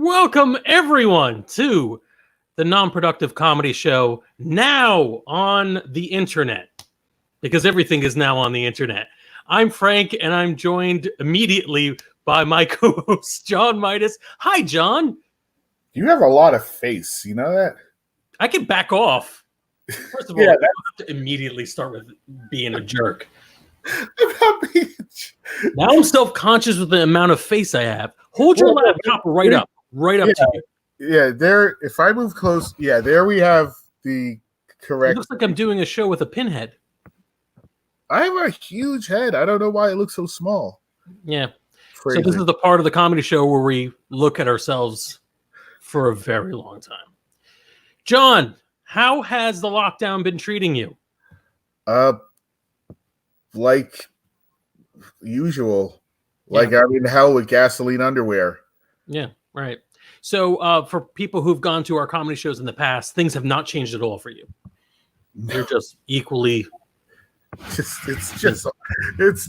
Welcome, everyone, to the Non-Productive Comedy Show, now on the internet, because everything is now on the internet. I'm Frank, and I'm joined immediately by my co-host, John Midas. Hi, John. You have a lot of face, you know that? I can back off. First of all, I don't have to immediately start with being a jerk. Now I'm self-conscious with the amount of face I have. Hold your laptop right up to you. Yeah, there. If I move close, there we have the correct. It looks like I'm doing a show with a pinhead. I have a huge head. I don't know why it looks so small. Yeah. Crazy. So this is the part of the comedy show where we look at ourselves for a very long time. John, how has the lockdown been treating you? Like usual. Like I'm in hell with gasoline underwear. Yeah, right. So for people who've gone to our comedy shows in the past, things have not changed at all for you. You're just equally. It's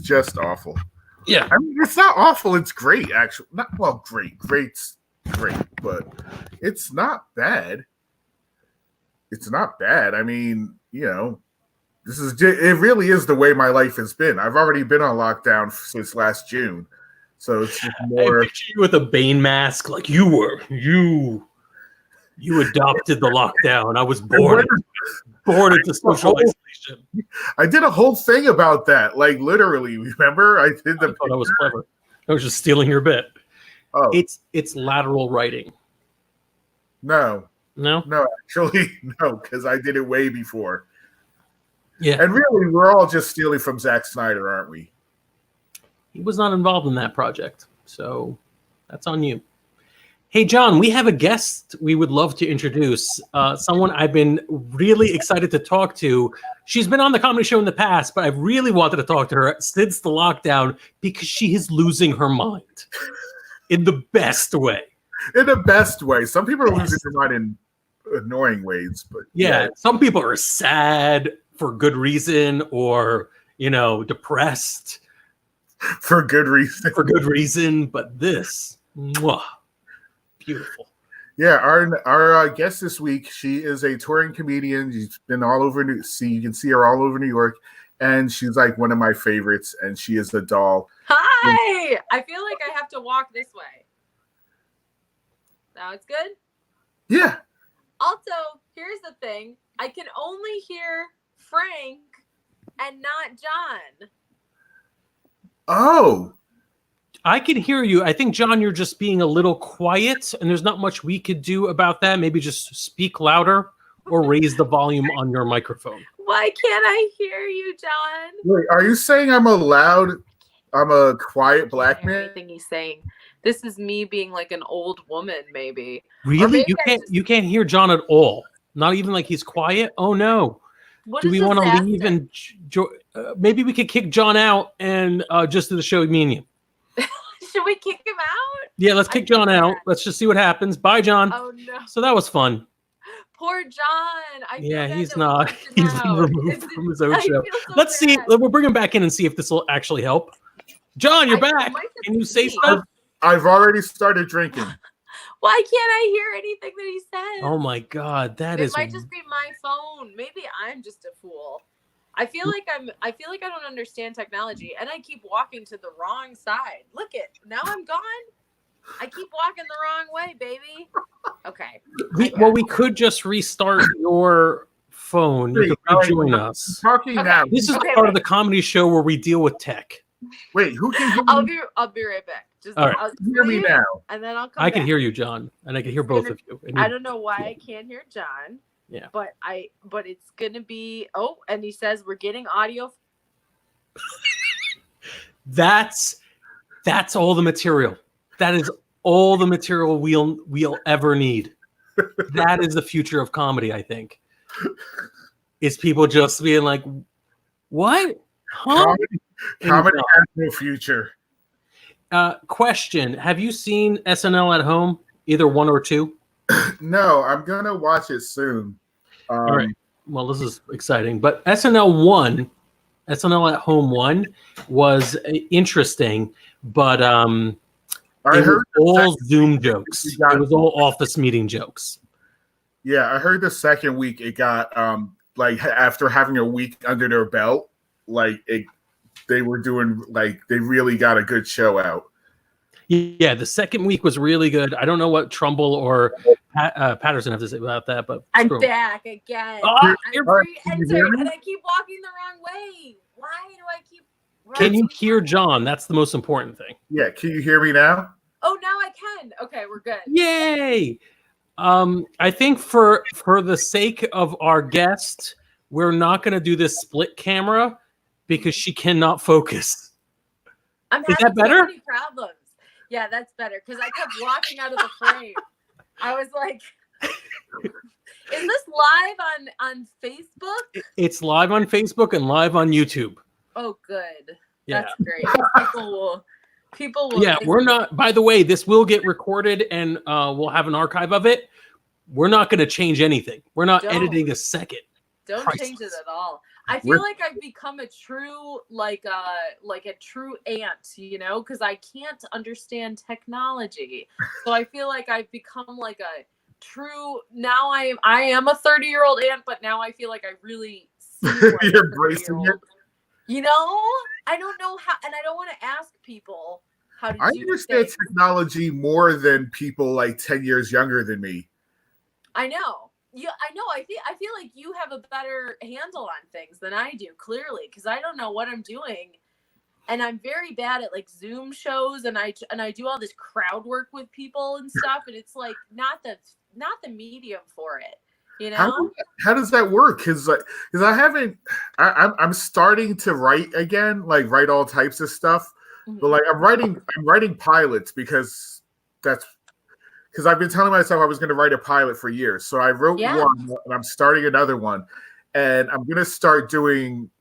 just awful. Yeah, I mean, it's not awful. It's great, actually. Great's great, but it's not bad. It's not bad. I mean, it really is the way my life has been. I've already been on lockdown since last June. So it's just more. I picture you with a Bane mask, like you adopted the lockdown. I was born into social isolation. I did a whole thing about that, like literally. Remember, I thought I was clever. I was just stealing your bit. Oh, it's lateral writing. No, actually, no, because I did it way before. Yeah, and really, we're all just stealing from Zack Snyder, aren't we? He was not involved in that project, so that's on you. Hey, John, we have a guest we would love to introduce, someone I've been really excited to talk to. She's been on the comedy show in the past, but I've really wanted to talk to her since the lockdown because she is losing her mind in the best way. In the best way. Some people are losing their mind in annoying ways, but some people are sad for good reason or, depressed. For good reason. But this, beautiful. Yeah, our guest this week, she is a touring comedian. She's been all over you can see her all over New York, and she's like one of my favorites, and she is the doll. Hi! I feel like I have to walk this way. Now it's good? Yeah. Also, here's the thing. I can only hear Frank and not John. Oh. I can hear you. I think, John, you're just being a little quiet, and there's not much we could do about that. Maybe just speak louder or raise the volume on your microphone. Why can't I hear you, John? Wait, are you saying I'm a quiet black man? Anything he's saying. This is me being like an old woman, maybe. Really? You can't hear John at all? Not even like he's quiet? Oh, no. Do we want to leave and maybe we could kick John out and just do the show, me and you? Should we kick him out? Yeah, let's kick John out. Let's just see what happens. Bye, John. Oh, no. So that was fun. Poor John. He's not. He's been removed from his own show. Let's see. We'll bring him back in and see if this will actually help. John, you're back. Can you say stuff? I've already started drinking. Why can't I hear anything that he says? Oh my God, It might just be my phone. Maybe I'm just a fool. I feel like I don't understand technology, and I keep walking to the wrong side. Look it, now I'm gone. I keep walking the wrong way, baby. Okay. We could just restart your phone. You could rejoin us. Talking now. This is part of the comedy show where we deal with tech. Wait, who can hear me? I'll be right back. Just all right. Hear me now. And then I'll come I can hear you, John, and I can hear both of you. I don't know why I can't hear John. Yeah. But it's gonna be and he says we're getting audio. That's all the material. That is all the material we'll ever need. That is the future of comedy, I think. Is people just being like, what? Huh? Comedy has no future. Question: have you seen SNL at home? Either one or two? No, I'm gonna watch it soon. All right. Well, this is exciting. But SNL at Home 1 was interesting, but I heard all Zoom jokes. got, It was all office meeting jokes. Yeah, I heard the second week it got like after having a week under their belt, like they were doing like they really got a good show out. Yeah, the second week was really good. I don't know what Trumbull or Patterson have to say about that, but I'm back again. Oh, I'm re-entered, and I keep walking the wrong way. Why do I keep? Can you hear John? That's the most important thing. Yeah, can you hear me now? Oh, now I can. Okay, we're good. Yay! I think for the sake of our guest, we're not going to do this split camera because she cannot focus. I'm having so many problems. Yeah, that's better because I kept walking out of the frame. I was like, is this live on Facebook? It's live on Facebook and live on YouTube. Oh, good. Yeah. That's great. People will. Yeah, we're not, by the way, this will get recorded and we'll have an archive of it. We're not going to change anything. We're not editing a second. Don't change it at all. I feel like I've become a true like a true aunt, you know, because I can't understand technology. So I feel like I've become like a true. Now I am a 30-year-old aunt, but now I feel like I really seem like you're embracing it. You know, I don't know how, and I don't want to ask people how to. I understand technology more than people like 10 years younger than me. I know. Yeah, I know. I feel like you have a better handle on things than I do, clearly, because I don't know what I'm doing, and I'm very bad at like Zoom shows, and I do all this crowd work with people and stuff, and it's like not the medium for it, you know. How does that work? Because I haven't. I'm starting to write again, like write all types of stuff, but like I'm writing pilots because I've been telling myself I was going to write a pilot for years. So I wrote one and I'm starting another one. And I'm going to start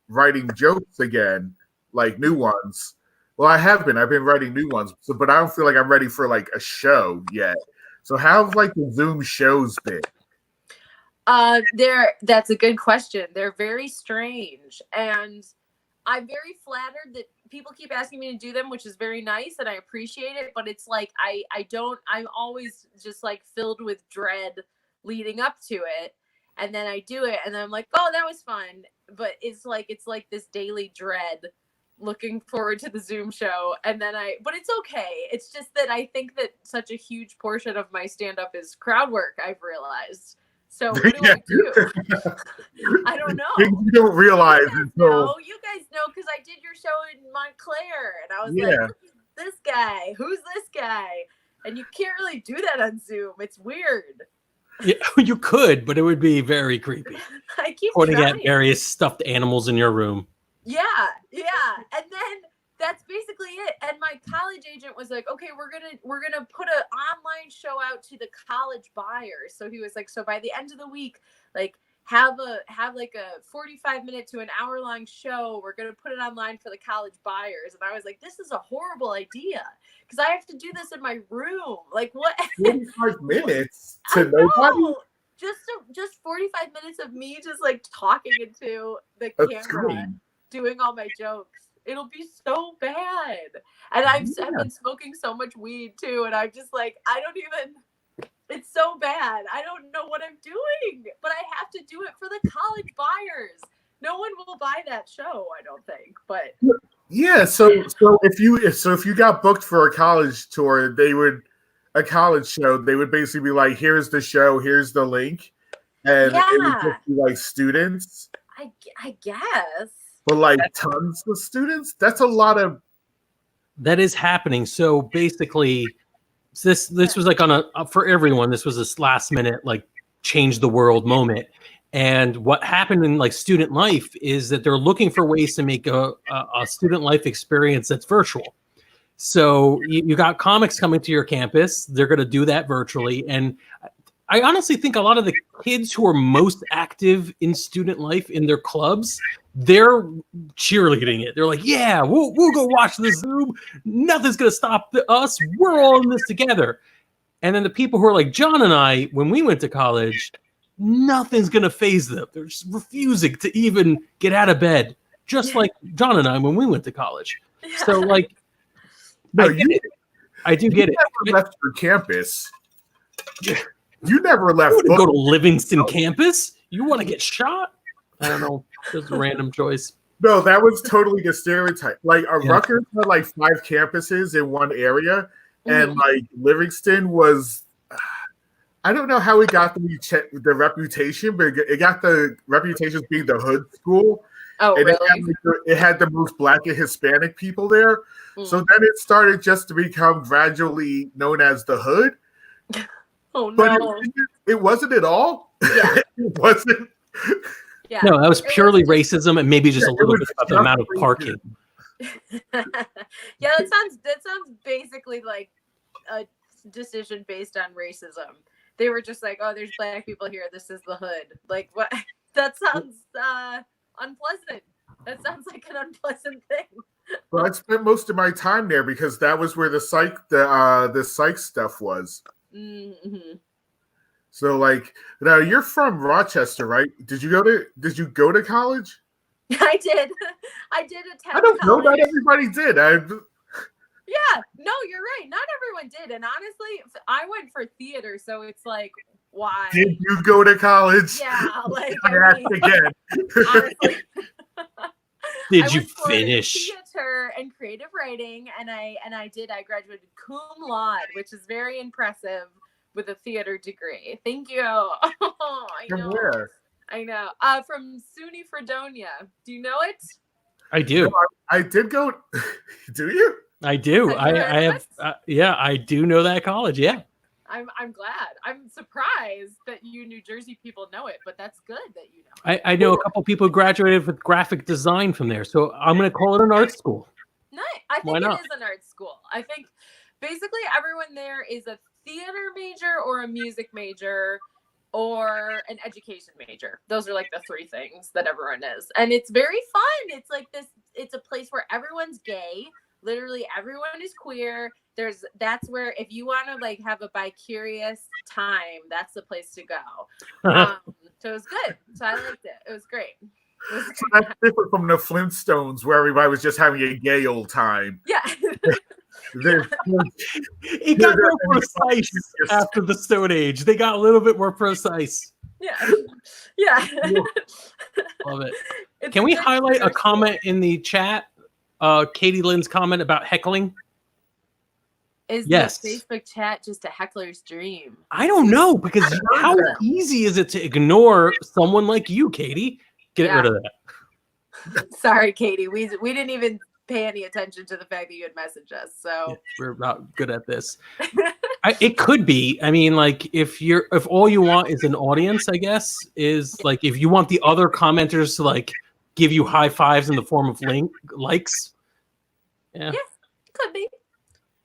writing jokes again, like new ones. Well, I've been writing new ones, but I don't feel like I'm ready for like a show yet. So how have like the Zoom shows been? That's a good question. They're very strange. And I'm very flattered that people keep asking me to do them, which is very nice, and I appreciate it. But it's like I'm always just like filled with dread leading up to it, and then I do it, and then I'm like, oh, that was fun. But it's like this daily dread, looking forward to the Zoom show, and then but it's okay. It's just that I think that such a huge portion of my stand-up is crowd work. I've realized. So what do I do? I don't know. You don't realize it. No, you guys know because I did your show in Montclair, and I was like, "This guy, who's this guy?" And you can't really do that on Zoom. It's weird. Yeah, you could, but it would be very creepy. I keep pointing trying. at various stuffed animals in your room. Yeah, and then that's basically it. And my college agent was like, okay, we're gonna put an online show out to the college buyers. So he was like, so by the end of the week, like have like a 45-minute to an hour-long show. We're gonna put it online for the college buyers. And I was like, this is a horrible idea because I have to do this in my room. Like what? 45 minutes to nobody. Just 45 minutes of me just like talking into the camera, doing all my jokes. It'll be so bad. And I've been smoking so much weed too. And I'm just like, it's so bad. I don't know what I'm doing, but I have to do it for the college buyers. No one will buy that show, I don't think, but. Yeah. So if you got booked for a college tour, a college show, they would basically be like, here's the show, here's the link. And it would just be like students. I guess. But like tons of students? That's a lot of. That is happening. So basically, this was like for everyone. This was this last minute like change the world moment. And what happened in like student life is that they're looking for ways to make a student life experience that's virtual. So you got comics coming to your campus. They're going to do that virtually. And I honestly think a lot of the kids who are most active in student life in their clubs, they're cheerleading it. They're like, yeah, we'll go watch the Zoom. Nothing's going to stop us. We're all in this together. And then the people who are like John and I, when we went to college, nothing's going to faze them. They're just refusing to even get out of bed, just like John and I when we went to college. So like, I do get it. You never left your campus. You never You left. want to go to Livingston campus? You want to get shot? I don't know. Just a random choice. No, that was totally the stereotype. Like, Rutgers had like 5 campuses in one area, and like Livingston was. I don't know how it got the reputation, but it got the reputation of being the hood school. Oh, and really? it had the most Black and Hispanic people there. So then it started just to become gradually known as the hood. Oh, no. But it wasn't at all. Yeah. It wasn't. Yeah. No, that was purely racism and maybe just a little bit about the amount of parking. Yeah, that sounds basically like a decision based on racism. They were just like, oh, there's Black people here. This is the hood. Like, what? That sounds unpleasant. That sounds like an unpleasant thing. Well, I spent most of my time there because that was where the psych stuff was. Mm-hmm. So, like, now you're from Rochester, right? Did you go to college? I did. I did attend. I don't know. college. Not everybody did. Yeah, no, you're right. Not everyone did. And honestly, I went for theater, so it's like, why? Did you go to college? Yeah, like, I asked again. honestly, Did you went for finish? theater and creative writing? And I graduated cum laude, which is very impressive with a theater degree. Thank you. I From know. where? I know. From SUNY Fredonia. Do you know it? I do. No, I did go. Do you? I do. Have you heard I of have. us? Yeah, I do know that college. Yeah. I'm glad. I'm surprised that you New Jersey people know it, but that's good that you know. I know a couple people who graduated with graphic design from there, so I'm going to call it an art school. Nice. I think Why it not? is an art school. I think basically everyone there is a theater major or a music major or an education major. Those are like the 3 things that everyone is. And it's very fun. It's like this, it's a place where everyone's gay. Literally everyone is queer. That's where if you want to like have a bi-curious time, that's the place to go. So it was good. So I liked it. It was great. So that's different from the Flintstones, where everybody was just having a gay old time. Yeah. It got more precise after the Stone Age. They got a little bit more precise. Yeah. Yeah. Love it. It's Can we good highlight a art school. comment in the chat? Katie Lynn's comment about heckling. Is Yes. the Facebook chat just a heckler's dream? I don't know, because how easy is it to ignore someone like you, Katie? Get rid of that. Sorry, Katie. We didn't even pay any attention to the fact that you had messaged us. So Yeah, we're not good at this. It could be. I mean, like if all you want is an audience, I guess, is like if you want the other commenters to like give you high fives in the form of likes. Yeah. Yes, could be.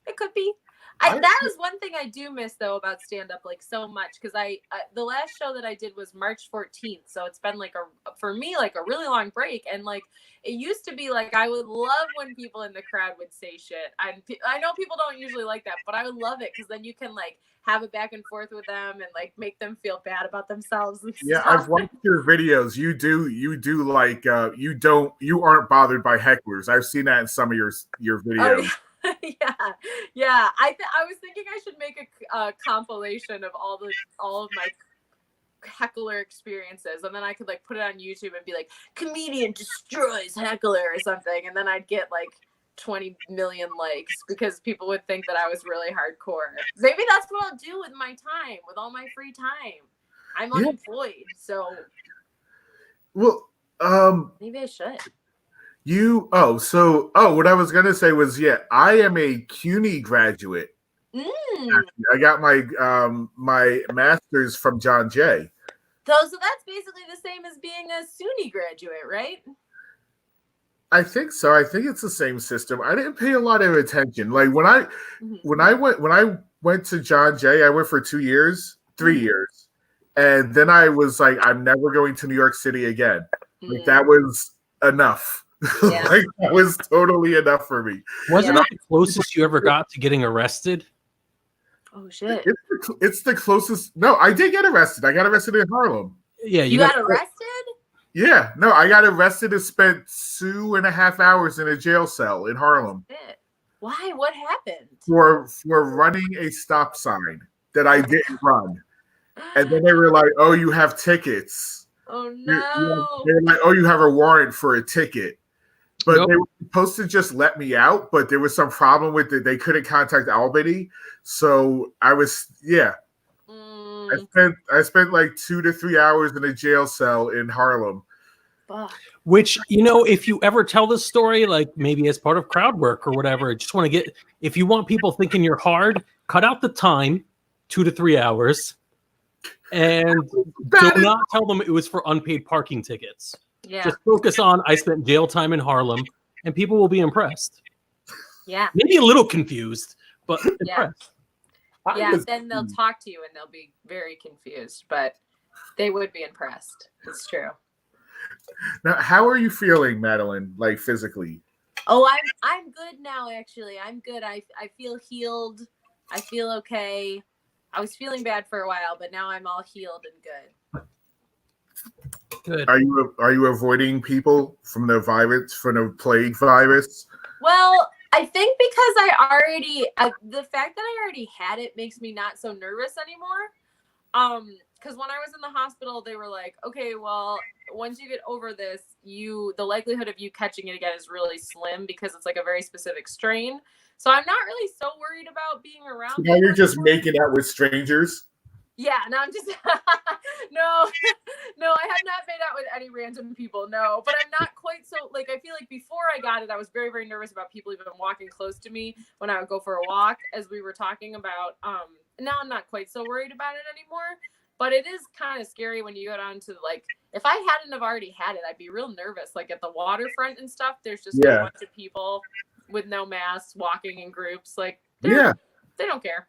It could be. That is one thing I do miss though about stand up like so much because I the last show that I did was March 14th, so it's been like for me like a really long break, and like it used to be like I would love when people in the crowd would say shit. I know people don't usually like that, but I would love it because then you can like have a back and forth with them and like make them feel bad about themselves. And Yeah, stuff. I've watched your videos. You do like you aren't bothered by hecklers. I've seen that in some of your videos. Oh, yeah. I was thinking I should make a compilation of all of my heckler experiences, and then I could like put it on YouTube and be like, comedian destroys heckler or something, and then I'd get like 20 million likes because people would think that I was really hardcore. Maybe that's what I'll do with my time, with all my free time. I'm unemployed, so well, maybe I should. What I was gonna say was, I am a CUNY graduate. I got my master's from John Jay. So that's basically the same as being a SUNY graduate, right? I think so. I think it's the same system. I didn't pay a lot of attention. Like when I went to John Jay, I went for 3 years, and then I was like, I'm never going to New York City again. Like that was enough. Yeah. Like that was totally enough for me. Wasn't that the closest you ever got to getting arrested? Oh shit! It's the closest. No, I did get arrested. I got arrested in Harlem. Yeah, You got arrested? Yeah, no, I got arrested and spent 2.5 hours in a jail cell in Harlem. Shit. Why? What happened? for running a stop sign that I didn't run. And then they were like, "Oh, you have tickets." Oh They were like, "Oh, you have a warrant for a ticket." But Nope. they were supposed to just let me out, but there was some problem with it. They couldn't contact Albany. So I was, I spent like 2 to 3 hours in a jail cell in Harlem. Fuck. Which, you know, if you ever tell this story, like maybe as part of crowd work or whatever, I just want to get, if you want people thinking you're hard, cut out the time, 2 to 3 hours, and do not tell them it was for unpaid parking tickets. Yeah. Just focus on, I spent jail time in Harlem, and people will be impressed. Yeah. Maybe a little confused, but impressed. Yeah, then they'll talk to you and they'll be very confused, but they would be impressed. It's true. Now, how are you feeling, Madeleine, like physically? Oh, I'm good now, actually. I'm good. I feel healed. I feel okay. I was feeling bad for a while, but now I'm all healed and good. Good. Are you avoiding people from the plague virus? Well, I think because the fact that I already had it makes me not so nervous anymore. Because when I was in the hospital, they were like, okay, well, once you get over this, the likelihood of you catching it again is really slim because it's like a very specific strain. So I'm not really so worried about being around. Now you're just making out with strangers? Yeah, no, I'm just no, I have not made out with any random people, no. But I'm not quite so, like, I feel like before I got it, I was very, very nervous about people even walking close to me when I would go for a walk, as we were talking about. Now I'm not quite so worried about it anymore. But it is kind of scary when you go down to, like, if I hadn't have already had it, I'd be real nervous. Like at the waterfront and stuff, there's just a bunch of people with no masks walking in groups. Like, they don't care.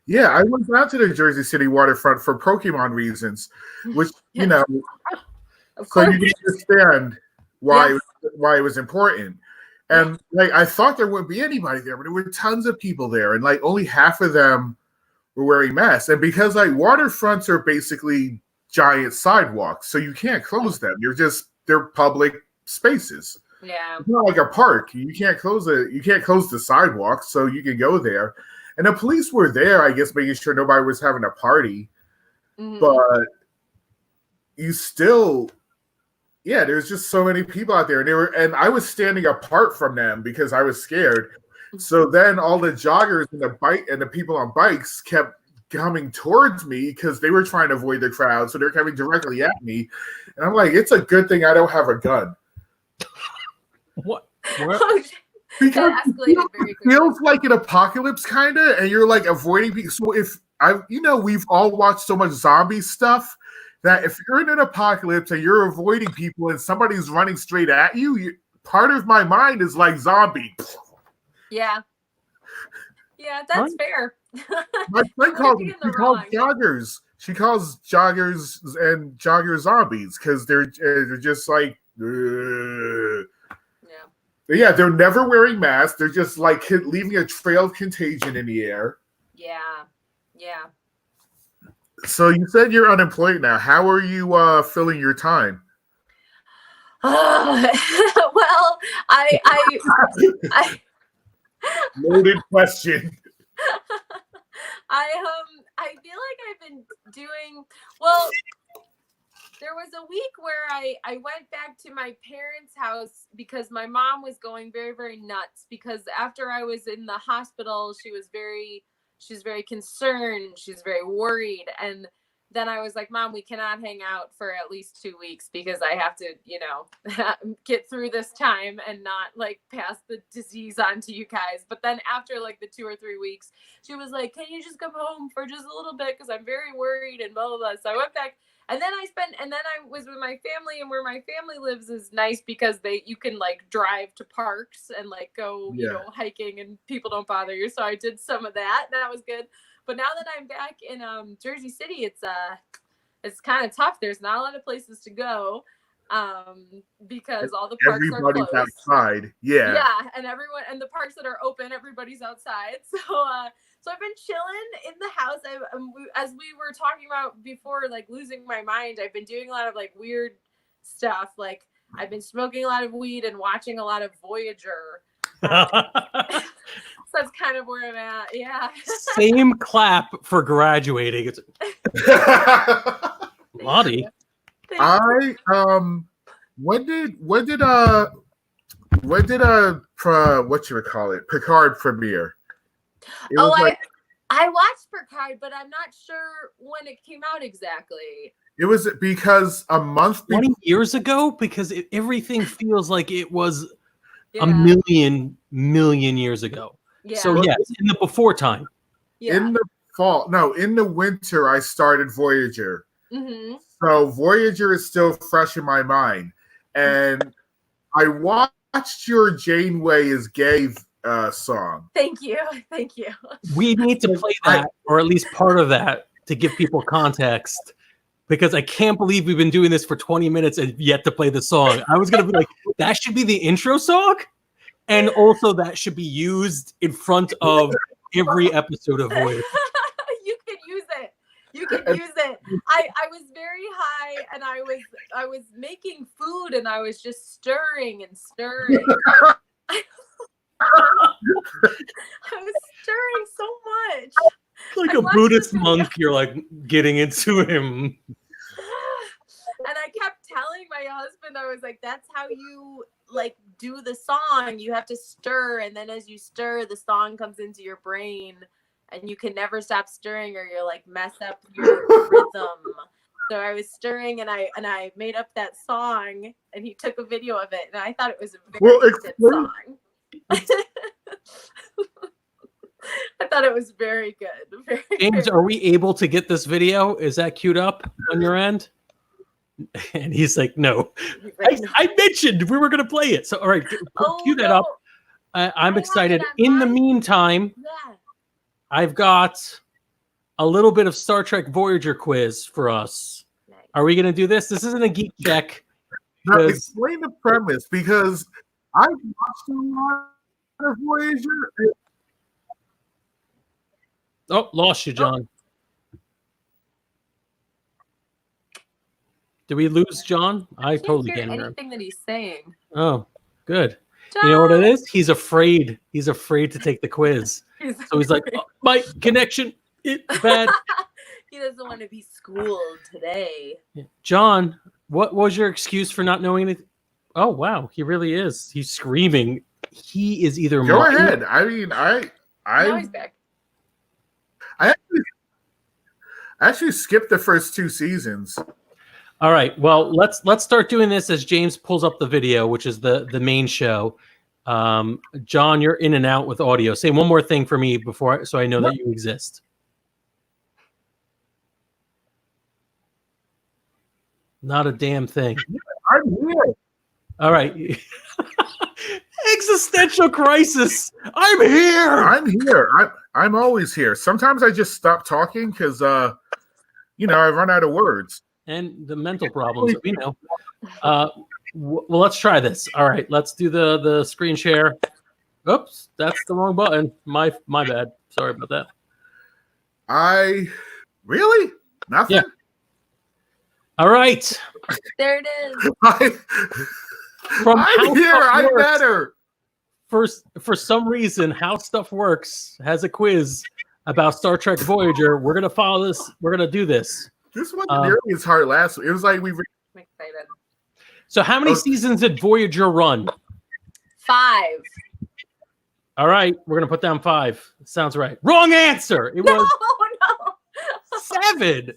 Yeah, I went down to the Jersey City waterfront for Pokemon reasons, which, you know, so you can understand why it was important. And like, I thought there wouldn't be anybody there, but there were tons of people there, and like only half of them were wearing masks. And because like waterfronts are basically giant sidewalks, so you can't close them. They're public spaces. Yeah, it's not like a park. You can't close the sidewalk, so you can go there. And the police were there, I guess, making sure nobody was having a party. Mm-hmm. But you still, there's just so many people out there. And I was standing apart from them because I was scared. So then all the joggers and the people on bikes kept coming towards me because they were trying to avoid the crowd. So they're coming directly at me. And I'm like, it's a good thing I don't have a gun. What? Because it feels like an apocalypse, kind of, and you're like avoiding people. So we've all watched so much zombie stuff that if you're in an apocalypse and you're avoiding people and somebody's running straight at you, part of my mind is like zombie. Yeah, that's fair. My friend calls joggers. She calls joggers and jogger zombies because they're just like. Yeah, they're never wearing masks. They're just like leaving a trail of contagion in the air. Yeah. So you said you're unemployed now. How are you filling your time? Well, I loaded question. I feel like I've been doing well. There was a week where I went back to my parents' house because my mom was going very, very nuts because after I was in the hospital, she's very concerned. She's very worried. And then I was like, Mom, we cannot hang out for at least 2 weeks because I have to, get through this time and not like pass the disease on to you guys. But then after like the 2 or 3 weeks, she was like, can you just come home for just a little bit? Because I'm very worried and blah, blah, blah. So I went back. And then I was with my family, and where my family lives is nice because you can like drive to parks and like go, hiking, and people don't bother you. So I did some of that. That was good. But now that I'm back in Jersey City, it's kind of tough. There's not a lot of places to go because all the parks are closed. Outside. Yeah, and the parks that are open, everybody's outside. So I've been chilling in the house. As we were talking about before, like losing my mind, I've been doing a lot of like weird stuff. Like I've been smoking a lot of weed and watching a lot of Voyager. kind of where I'm at. Yeah. Same clap for graduating. It's Lottie. I when did what you call it, Picard premiere? It Oh, was like, I watched Picard, but I'm not sure when it came out exactly. it was because a month 20 years ago, because everything feels like it was Yeah. a million years ago. Yeah. So yes, in the before time. Yeah. in the fall, no, in the winter, I started Voyager. Mm-hmm. So Voyager is still fresh in my mind, and I watched your Janeway is Gay song. Thank you. We need to play that, or at least part of that, to give people context. Because I can't believe we've been doing this for 20 minutes and yet to play the song. I was going to be like, that should be the intro song. And also that should be used in front of every episode of Voyager. You can use it. I was very high, and I was making food, and I was just stirring and stirring. I was stirring so much. Like I a watched Buddhist this monk, you're like getting into him. And I kept telling my husband, I was like, that's how you like do the song. You have to stir, and then as you stir, the song comes into your brain, and you can never stop stirring, or you'll like mess up your rhythm. So I was stirring, and I made up that song, and he took a video of it, and I thought it was a very good song. I thought it was very good. James, are we able to get this video? Is that queued up on your end? And he's like, no. I mentioned we were going to play it. So, all right, cue that up. I'm excited. In the meantime, I've got a little bit of Star Trek Voyager quiz for us. Nice. Are we going to do this? This isn't a geek check. Now, explain the premise, because I watched a lot of Voyager. Oh, lost you, John. Did we lose John? I totally can't hear anything that he's saying. Oh, good. John! You know what it is? He's afraid. He's afraid to take the quiz. So he's like, oh, my connection, it's bad. He doesn't want to be schooled today. John, what was your excuse for not knowing anything? Oh, wow. He really is. He's screaming. He is either... Go ahead. I mean, Now he's back. I actually skipped the first 2 seasons. All right. Well, let's start doing this as James pulls up the video, which is the main show. John, you're in and out with audio. Say one more thing for me before, so I know that you exist. Not a damn thing. I'm here. All right. Existential crisis. I'm here. I'm here. I'm always here. Sometimes I just stop talking because I run out of words. And the mental problems that we know. Well, let's try this. All right, let's do the screen share. Oops, that's the wrong button. My bad. Sorry about that. Really? Nothing? Yeah. All right. There it is. I'm here. I'm better. For some reason, How Stuff Works has a quiz about Star Trek Voyager. We're gonna follow this. We're gonna do this. This wasn't nearly as hard last week. It was like I'm excited. So how many seasons did Voyager run? 5. All right, we're gonna put down 5. Sounds right. Wrong answer. It was 7.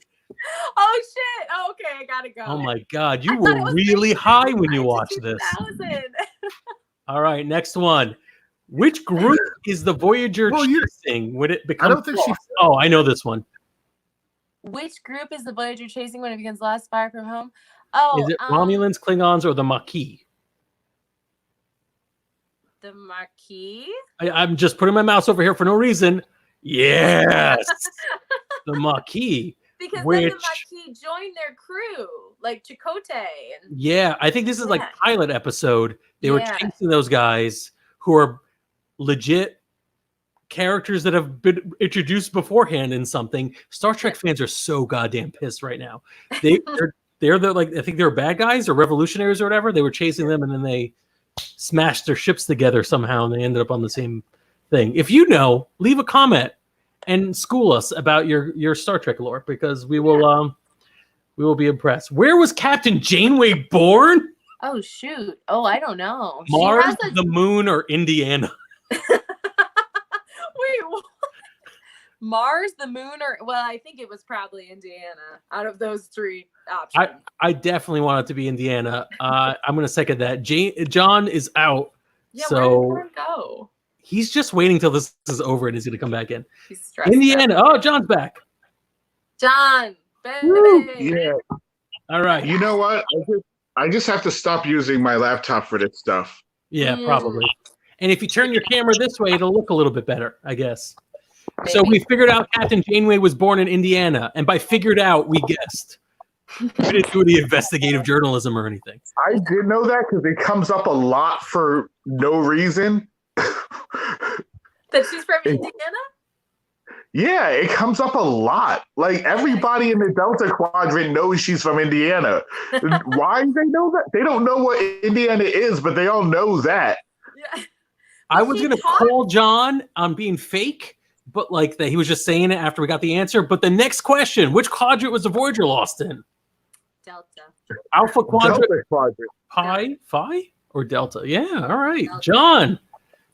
Oh shit! Oh, okay, I gotta go. Oh my God, you were really high when you watched this. All right, next one. Which group is the Voyager chasing when it becomes? I don't think she. Oh, I know this one. Which group is the Voyager chasing when it becomes lost far from home? Oh, is it Romulans, Klingons, or the Maquis? The Maquis? I'm just putting my mouse over here for no reason. Yes, the Maquis. Because then the Maquis joined their crew, like Chakotay. Yeah, I think this is like pilot episode. They were chasing those guys who are legit characters that have been introduced beforehand in something. Star Trek fans are so goddamn pissed right now. They're the, like, I think they were bad guys or revolutionaries or whatever. They were chasing them, and then they smashed their ships together somehow, and they ended up on the same thing. If you know, leave a comment and school us about your Star Trek lore, because we will be impressed. Where was Captain Janeway born? Oh shoot! Oh, I don't know. Mars, the moon, or Indiana? Wait, what? Mars, the moon, or I think it was probably Indiana. Out of those three options, I definitely want it to be Indiana. I'm going to second that. John is out. Yeah, so where did he go? He's just waiting till this is over and he's going to come back in. He's stressed Indiana. out. Oh, John's back. John, baby. Yeah. All right. You know what? I just have to stop using my laptop for this stuff. Yeah, probably. And if you turn your camera this way, it'll look a little bit better, I guess. Maybe. So we figured out Captain Janeway was born in Indiana. And by figured out, we guessed. We didn't do any investigative journalism or anything. I did know that because it comes up a lot for no reason. That she's from Indiana? Yeah, it comes up a lot. Like, everybody in the Delta Quadrant knows she's from Indiana. Why do they know that? They don't know what Indiana is, but they all know that. Yeah. I was going to call John on being fake, but like that he was just saying it after we got the answer. But the next question, which quadrant was the Voyager lost in? Delta. Alpha quadrant, Delta Quadrant. Pi, Phi, or Delta? Yeah, all right. Delta. John,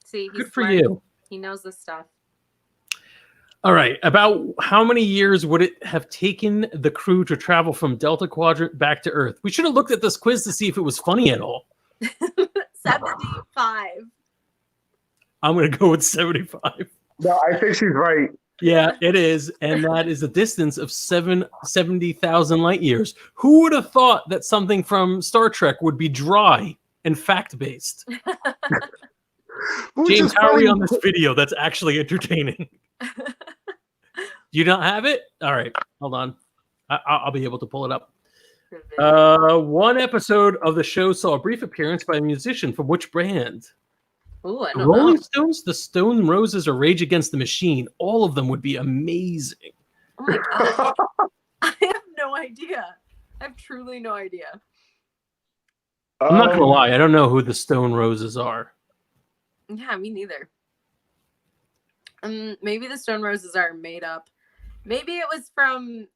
see, good for you. He knows this stuff. All right. About how many years would it have taken the crew to travel from Delta Quadrant back to Earth? We should have looked at this quiz to see if it was funny at all. 75. I'm going to go with 75. No, I think she's right. Yeah, it is. And that is a distance of 70,000 light years. Who would have thought that something from Star Trek would be dry and fact-based? James, how are we on this video that's actually entertaining? You don't have it? All right, hold on. I'll be able to pull it up. One episode of the show saw a brief appearance by a musician from which band? Ooh, I The don't Rolling know. Stones, the Stone Roses, or Rage Against the Machine. All of them would be amazing. Oh my god. I have no idea. I have truly no idea. I'm not going to lie. I don't know who the Stone Roses are. Yeah, me neither. Maybe the Stone Roses are made up. Maybe it was from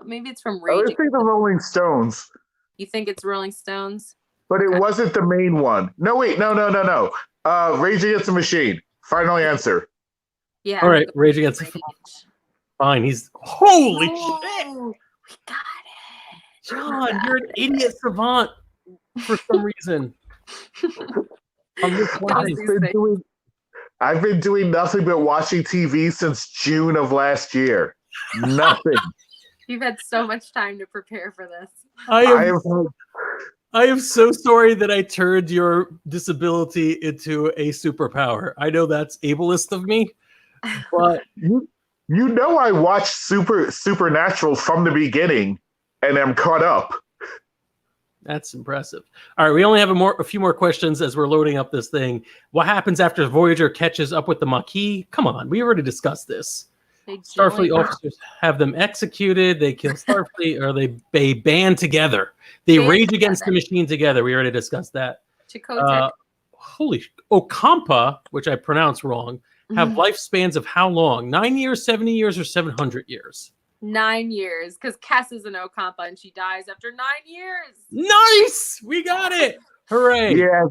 maybe it's from I Rage. would think the Rolling Stones. You think it's Rolling Stones? But it wasn't the main one. No, wait, no. Rage Against the Machine. Final answer. Yeah. All right, Rage Against the Machine. Fine. Holy shit! We got it. John, you're an idiot savant for some reason. I've been doing nothing but watching TV since June of last year. Nothing. You've had so much time to prepare for this. I am so sorry that I turned your disability into a superpower. I know that's ableist of me, but you know I watched Supernatural from the beginning and am caught up. That's impressive. All right, we only have a few more questions as we're loading up this thing. What happens after Voyager catches up with the Maquis? Come on, we already discussed this. Starfleet officers have them executed. They kill Starfleet, or they band together. They rage against the machine together. We already discussed that. Okampa, which I pronounced wrong, have lifespans of how long? 9 years, 70 years, or 700 years? 9 years, because Cass is an Okampa and she dies after 9 years. Nice! We got it! Hooray! Yeah,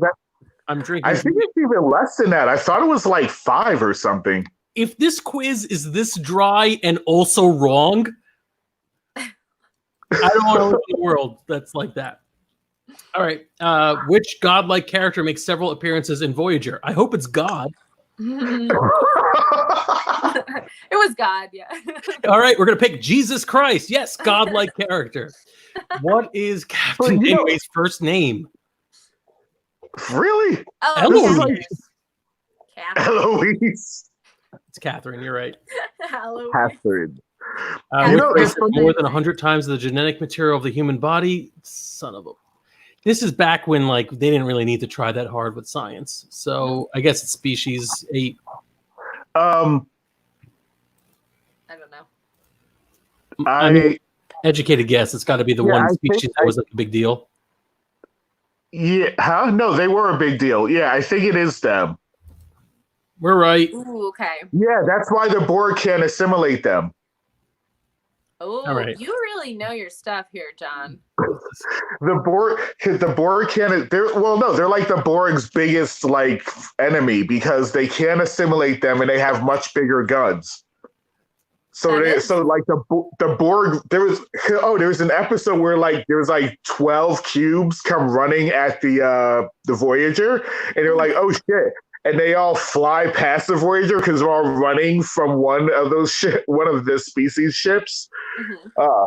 I'm drinking. I think it's even less than that. I thought it was like 5 or something. If this quiz is this dry and also wrong, I don't want to live in a world that's like that. All right. Which godlike character makes several appearances in Voyager? I hope it's God. It was God, yeah. All right, we're going to pick Jesus Christ. Yes, godlike character. What is Captain Janeway's first name? Really? Eloise. Eloise. It's Catherine, you're right. Catherine. It's more than 100 times the genetic material of the human body. Son of a... This is back when they didn't really need to try that hard with science. So I guess it's species 8. I don't know. I mean, educated guess. It's got to be the one species that was a big deal. Yeah, huh? No, they were a big deal. Yeah, I think it is them. We're right. Ooh, okay. Yeah, that's why the Borg can't assimilate them. Oh, right. you really know your stuff here, John. The Borg can't. They're like the Borg's biggest like enemy because they can't assimilate them and they have much bigger guns. So the Borg there was an episode where like there was like 12 cubes come running at the Voyager and they're like, oh shit. And they all fly past the Voyager because they're all running from one of the species ships. Mm-hmm.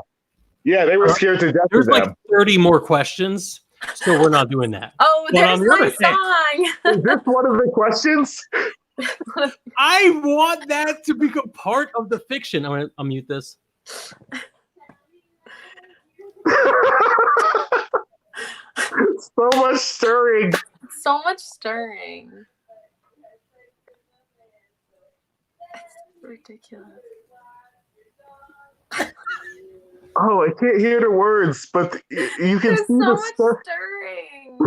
Yeah, they were scared to death There's of them. like 30 more questions, so we're not doing that. Oh, But there's on the my other song. Is this one of the questions? I want that to become part of the fiction. I'm going to unmute this. So much stirring. So much stirring. It's ridiculous. Oh, I can't hear the words, but you can There's see so the much stuff. stirring.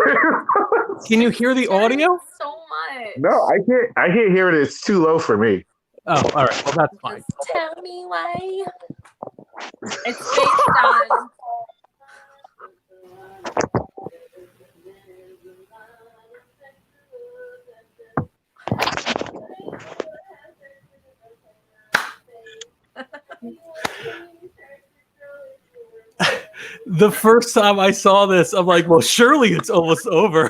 Can you hear the audio? So much. No, I can't hear it. It's too low for me. Oh, all right. Well, that's fine. Just tell me why. It's based on. The first time I saw this, I'm like, well, surely it's almost over. No,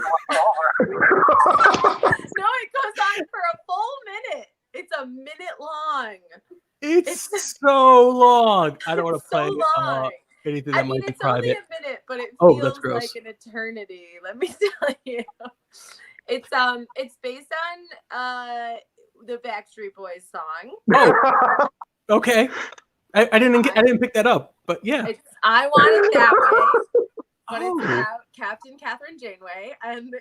it goes on for a full minute. It's a minute long. It's so long. I don't want to It's so play long. anything that I mean, might be it's only private. a minute, but it Oh, feels that's gross. like an eternity. Let me tell you. It's based on the Backstreet Boys song. Oh, okay. I didn't pick that up, but yeah. It's I Want It That Way, but Oh. it's about Captain Catherine Janeway, and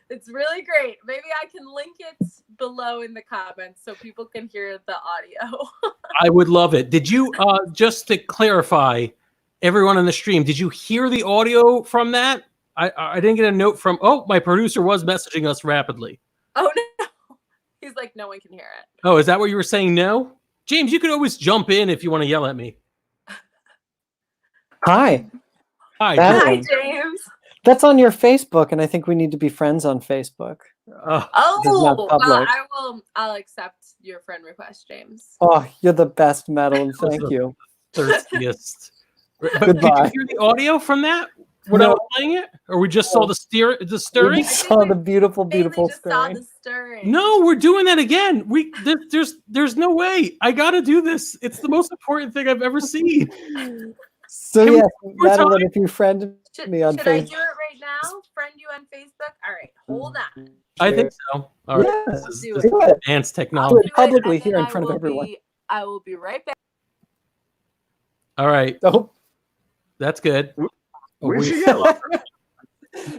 it's really great. Maybe I can link it below in the comments so people can hear the audio. I would love it. Did you just to clarify, everyone on the stream, did you hear the audio from that? I didn't get a note from. Oh, my producer was messaging us rapidly. Oh no, he's like, no one can hear it. Oh, is that what you were saying? No, James, you can always jump in if you want to yell at me. Hi. Hi. Hi, James. James. That's on your Facebook, and I think we need to be friends on Facebook. Oh, This is not well, public. I'll accept your friend request, James. Oh, you're the best, Madeleine. Thank you. Thirstiest. But Goodbye. did you hear the audio from that? When I was playing it, or we just saw the We stirring? just saw the beautiful, Mainly beautiful just saw stirring. the stirring. No, we're doing that again. There's no way. I gotta do this. It's the most important thing I've ever seen. So Can we yes, one more Madeline, time? if you friend me on Should I do Facebook. it right now? Friend you on Facebook? All right, hold on. I think so. All right. Yeah, This do is do it. advanced I'll technology. Do do it publicly and here then in front of everyone. I will be right back. All right. Oh, That's good. Where'd We- she go?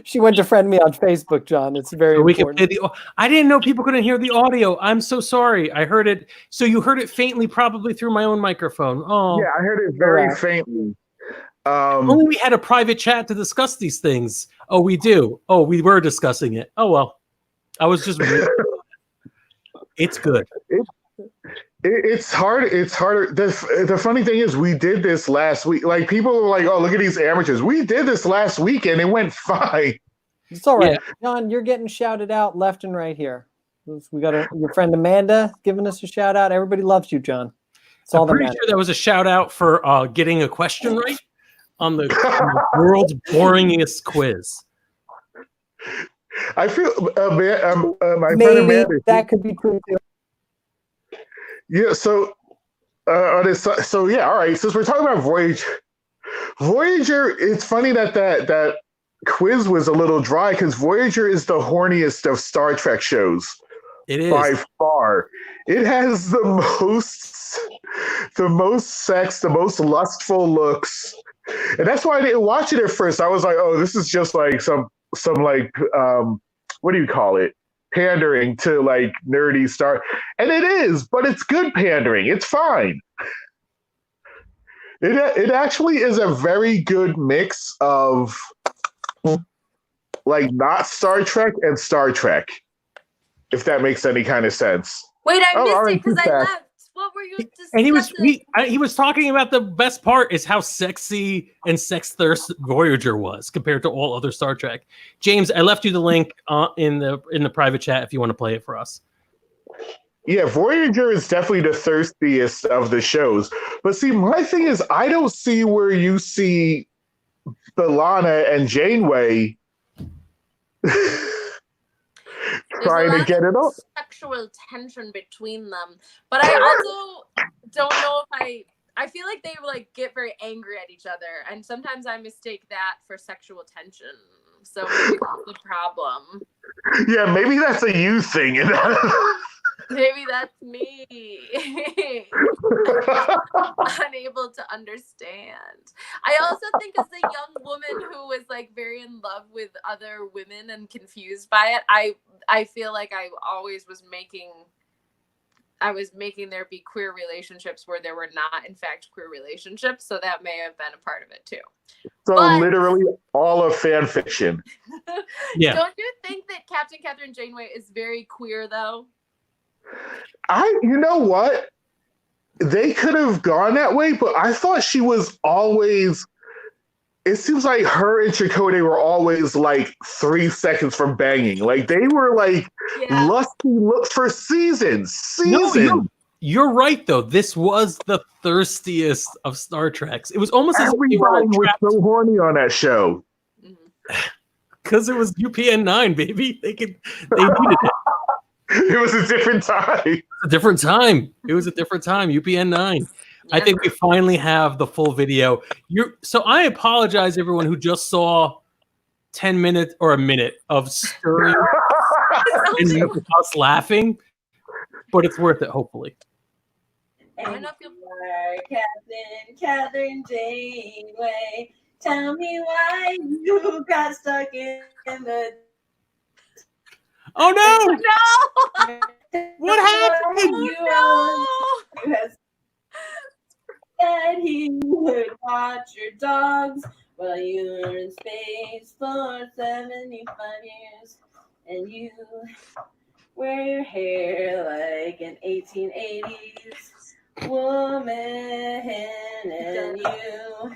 she went to friend me on Facebook, John. It's very we can play important. I didn't know people couldn't hear the audio. I'm so sorry. I heard it. So you heard it faintly, probably through my own microphone. Oh, Yeah, I heard it very Correct. faintly. only we had a private chat to discuss these things. Oh, we do. Oh, we were discussing it. Oh well, I was just. It's good. It's hard. It's harder. The funny thing is, we did this last week. Like people were like, "Oh, look at these amateurs." We did this last week, and it went fine. It's all right, John. You're getting shouted out left and right here. We got your friend Amanda giving us a shout out. Everybody loves you, John. It's all I'm that pretty matters. sure that was a shout out for getting a question right on the world's boringest quiz. I feel my friend Maybe Amanda. that could be true too. Yeah. So on this. So yeah. All right. Since we're talking about Voyager, it's funny that quiz was a little dry because Voyager is the horniest of Star Trek shows. It is. By far. It has the most sex, the most lustful looks. And that's why I didn't watch it at first. I was like, oh, this is just like some like what do you call it? Pandering to like nerdy Star. And it is, but it's good pandering. It's fine. It actually is a very good mix of like not Star Trek and Star Trek. if that makes any kind of sense. Wait, I missed all right, it because he's I back. left. What were you discussing? And he was talking about the best part is how sexy and sex thirst Voyager was compared to all other Star Trek. James, I left you the link in the private chat if you want to play it for us. Yeah, Voyager is definitely the thirstiest of the shows. But see, my thing is, I don't see where you see B'Elanna and Janeway trying to get it up. Sexual tension between them, but I also don't know if I feel like they like get very angry at each other, and sometimes I mistake that for sexual tension. So maybe that's the problem. Yeah, maybe that's a you thing. Maybe that's me. Unable to understand. I also think as a young woman who was like very in love with other women and confused by it, I feel like I always was making there be queer relationships where there were not in fact queer relationships, so that may have been a part of it too. So literally all of fan fiction. Yeah. Don't you think that Captain Catherine Janeway is very queer though? You know what? They could have gone that way, but I thought she was always. It seems like her and Chakotay were always like 3 seconds from banging. Like they were like lusty looks for seasons. No, you're right though. This was the thirstiest of Star Treks. It was almost as if they were all was so horny on that show. Because it was UPN 9, baby. They needed it. It was a different time. It was a different time. UPN 9. I think we finally have the full video. So I apologize, everyone who just saw 10 minutes or a minute of stirring and us laughing, but it's worth it, hopefully. And Catherine Janeway, tell me why you got stuck in the. Oh no! What happened? You said he would watch your dogs while you were in space for 75 years, and you wear your hair like an 1880s woman, and you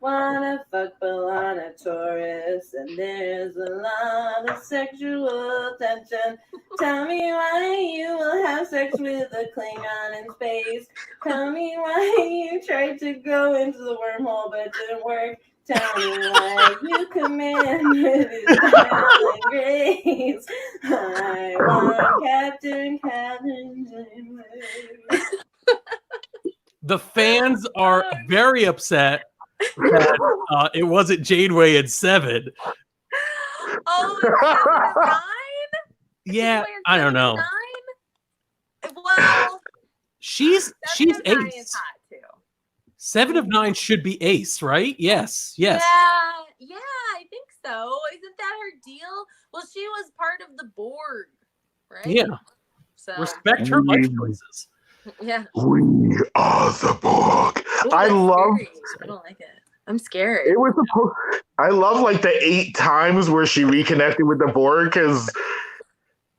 wanna fuck B'Elanna Taurus, and there's a lot of sexual tension. Tell me why you will have sex with a Klingon in space. Tell me why you tried to go into the wormhole but didn't work. Tell me why you commanded his style and grace. I want Captain Catherine. The fans are very upset that it wasn't Janeway in 7. Oh, it's 9? Yeah, I don't know. 9? Well, she's Ace. Ace. 7 of 9 should be Ace, right? Yes. Yeah, I think so. Isn't that her deal? Well, she was part of the Borg, right? Yeah. So respect her life choices. Yeah. We are the Borg. Ooh, I love. scary. I don't like it. I'm scared. It was supposed. I love like the 8 times where she reconnected with the Borg because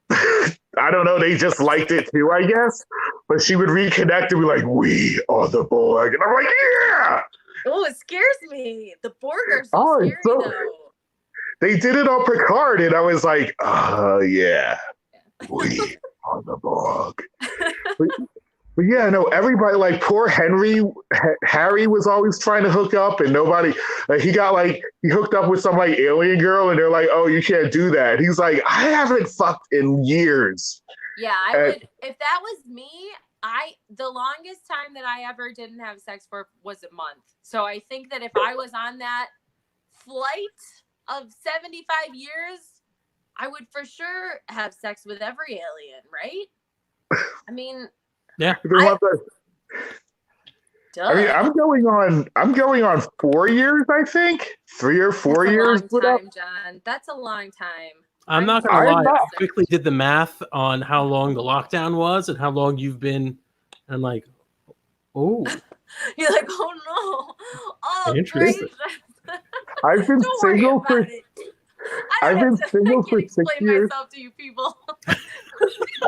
I don't know, they just liked it too, I guess. But she would reconnect and be like, "We are the Borg," and I'm like, "Yeah." Oh, it scares me. The Borg are so scary though. They did it on Picard, and I was like, yeah. We are the Borg. But yeah, no, everybody, like poor Harry was always trying to hook up, and nobody, he hooked up with some like alien girl, and they're like, "Oh, you can't do that." He's like, "I haven't fucked in years." Yeah, I would, if that was me, the longest time that I ever didn't have sex for was a month. So I think that if I was on that flight of 75 years, I would for sure have sex with every alien, right? I mean, yeah. I mean, I'm going on 4 years, I think. 3 or 4 years. That's a long time, John. That's a long time. I'm not gonna lie. I quickly did the math on how long the lockdown was and how long you've been. And I'm like, oh. You're like, oh no. Oh, interesting. I've been single for. I've been single for 6 years. Myself to you people.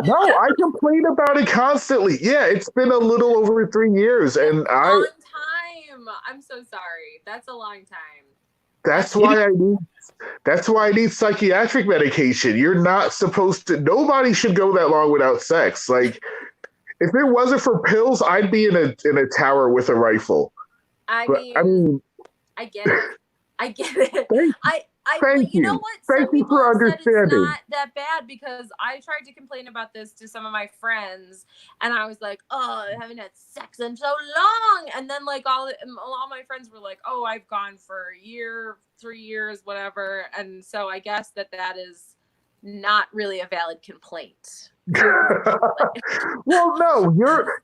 No, I complain about it constantly. Yeah, it's been a little over 3 years, and Long time. I'm so sorry. That's a long time. that's why I need psychiatric medication. You're not supposed to. Nobody should go that long without sex. Like, if it wasn't for pills, I'd be in a tower with a rifle. I But mean, I get it. I get it. Thank you you. know what? Thank Some you people for have said it's understanding. not that bad because I tried to complain about this to some of my friends, and I was like, "Oh, I haven't had sex in so long," and then like all my friends were like, "Oh, I've gone for a year, 3 years, whatever," and so I guess that is not really a valid complaint. Well, no,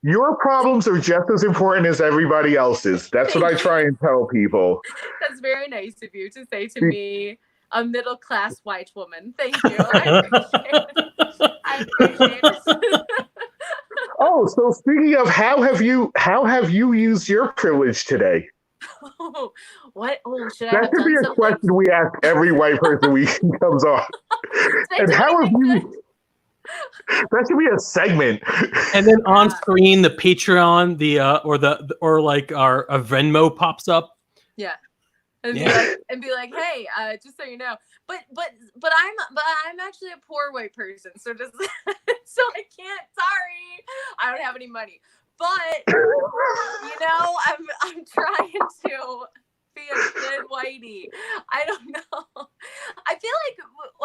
your problems are just as important as everybody else's. That's what I try and tell people. That's very nice of you to say to me, a middle-class white woman. Thank you. I appreciate it. Oh, so speaking of, how have you used your privilege today? Oh, what? Oh, should I That have should done be a something? question we ask every white person we comes on. And how have you? That should be a segment. And then on screen, the Patreon, or like our Venmo pops up. Yeah. And be like, hey, just so you know, but I'm actually a poor white person, so so I can't. Sorry, I don't have any money. But I'm trying to be a good whitey. I don't know. I feel like,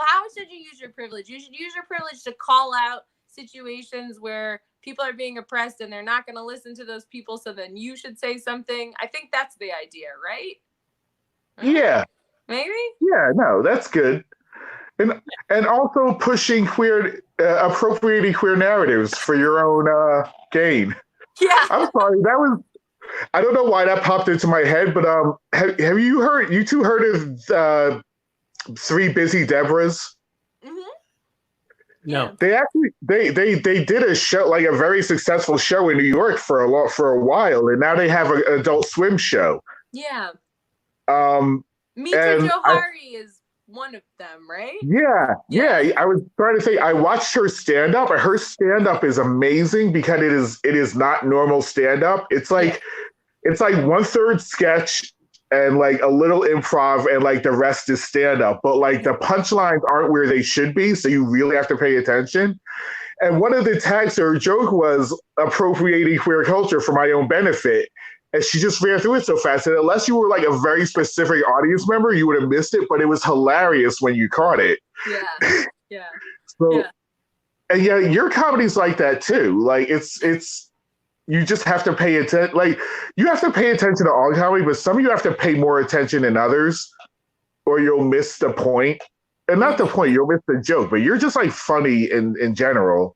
how should you use your privilege? You should use your privilege to call out situations where people are being oppressed and they're not going to listen to those people. So then you should say something. I think that's the idea, right? Yeah. Maybe? Yeah, no, that's good. And also pushing appropriating queer narratives for your own gain. Yeah. I'm sorry, I don't know why that popped into my head, but have you two heard of Three Busy Debras? Mm-hmm. No. They actually they did a show, like a very successful show in New York for a while, and now they have an Adult Swim show. Yeah. Mita Johari is one of them, right? Yeah. I was trying to say, I watched her stand up, and her stand up is amazing because it is not normal stand up. It's like 1/3 sketch and like a little improv, and like the rest is stand up. But like the punchlines aren't where they should be, so you really have to pay attention. And one of the tags to her joke was appropriating queer culture for my own benefit. And she just ran through it so fast. And unless you were like a very specific audience member, you would have missed it. But it was hilarious when you caught it. Yeah. And yeah, your comedy's like that too. Like it's you just have to pay attention. Like you have to pay attention to all comedy, but some of you have to pay more attention than others, or you'll miss the point. And not the point, you'll miss the joke. But you're just like funny in general.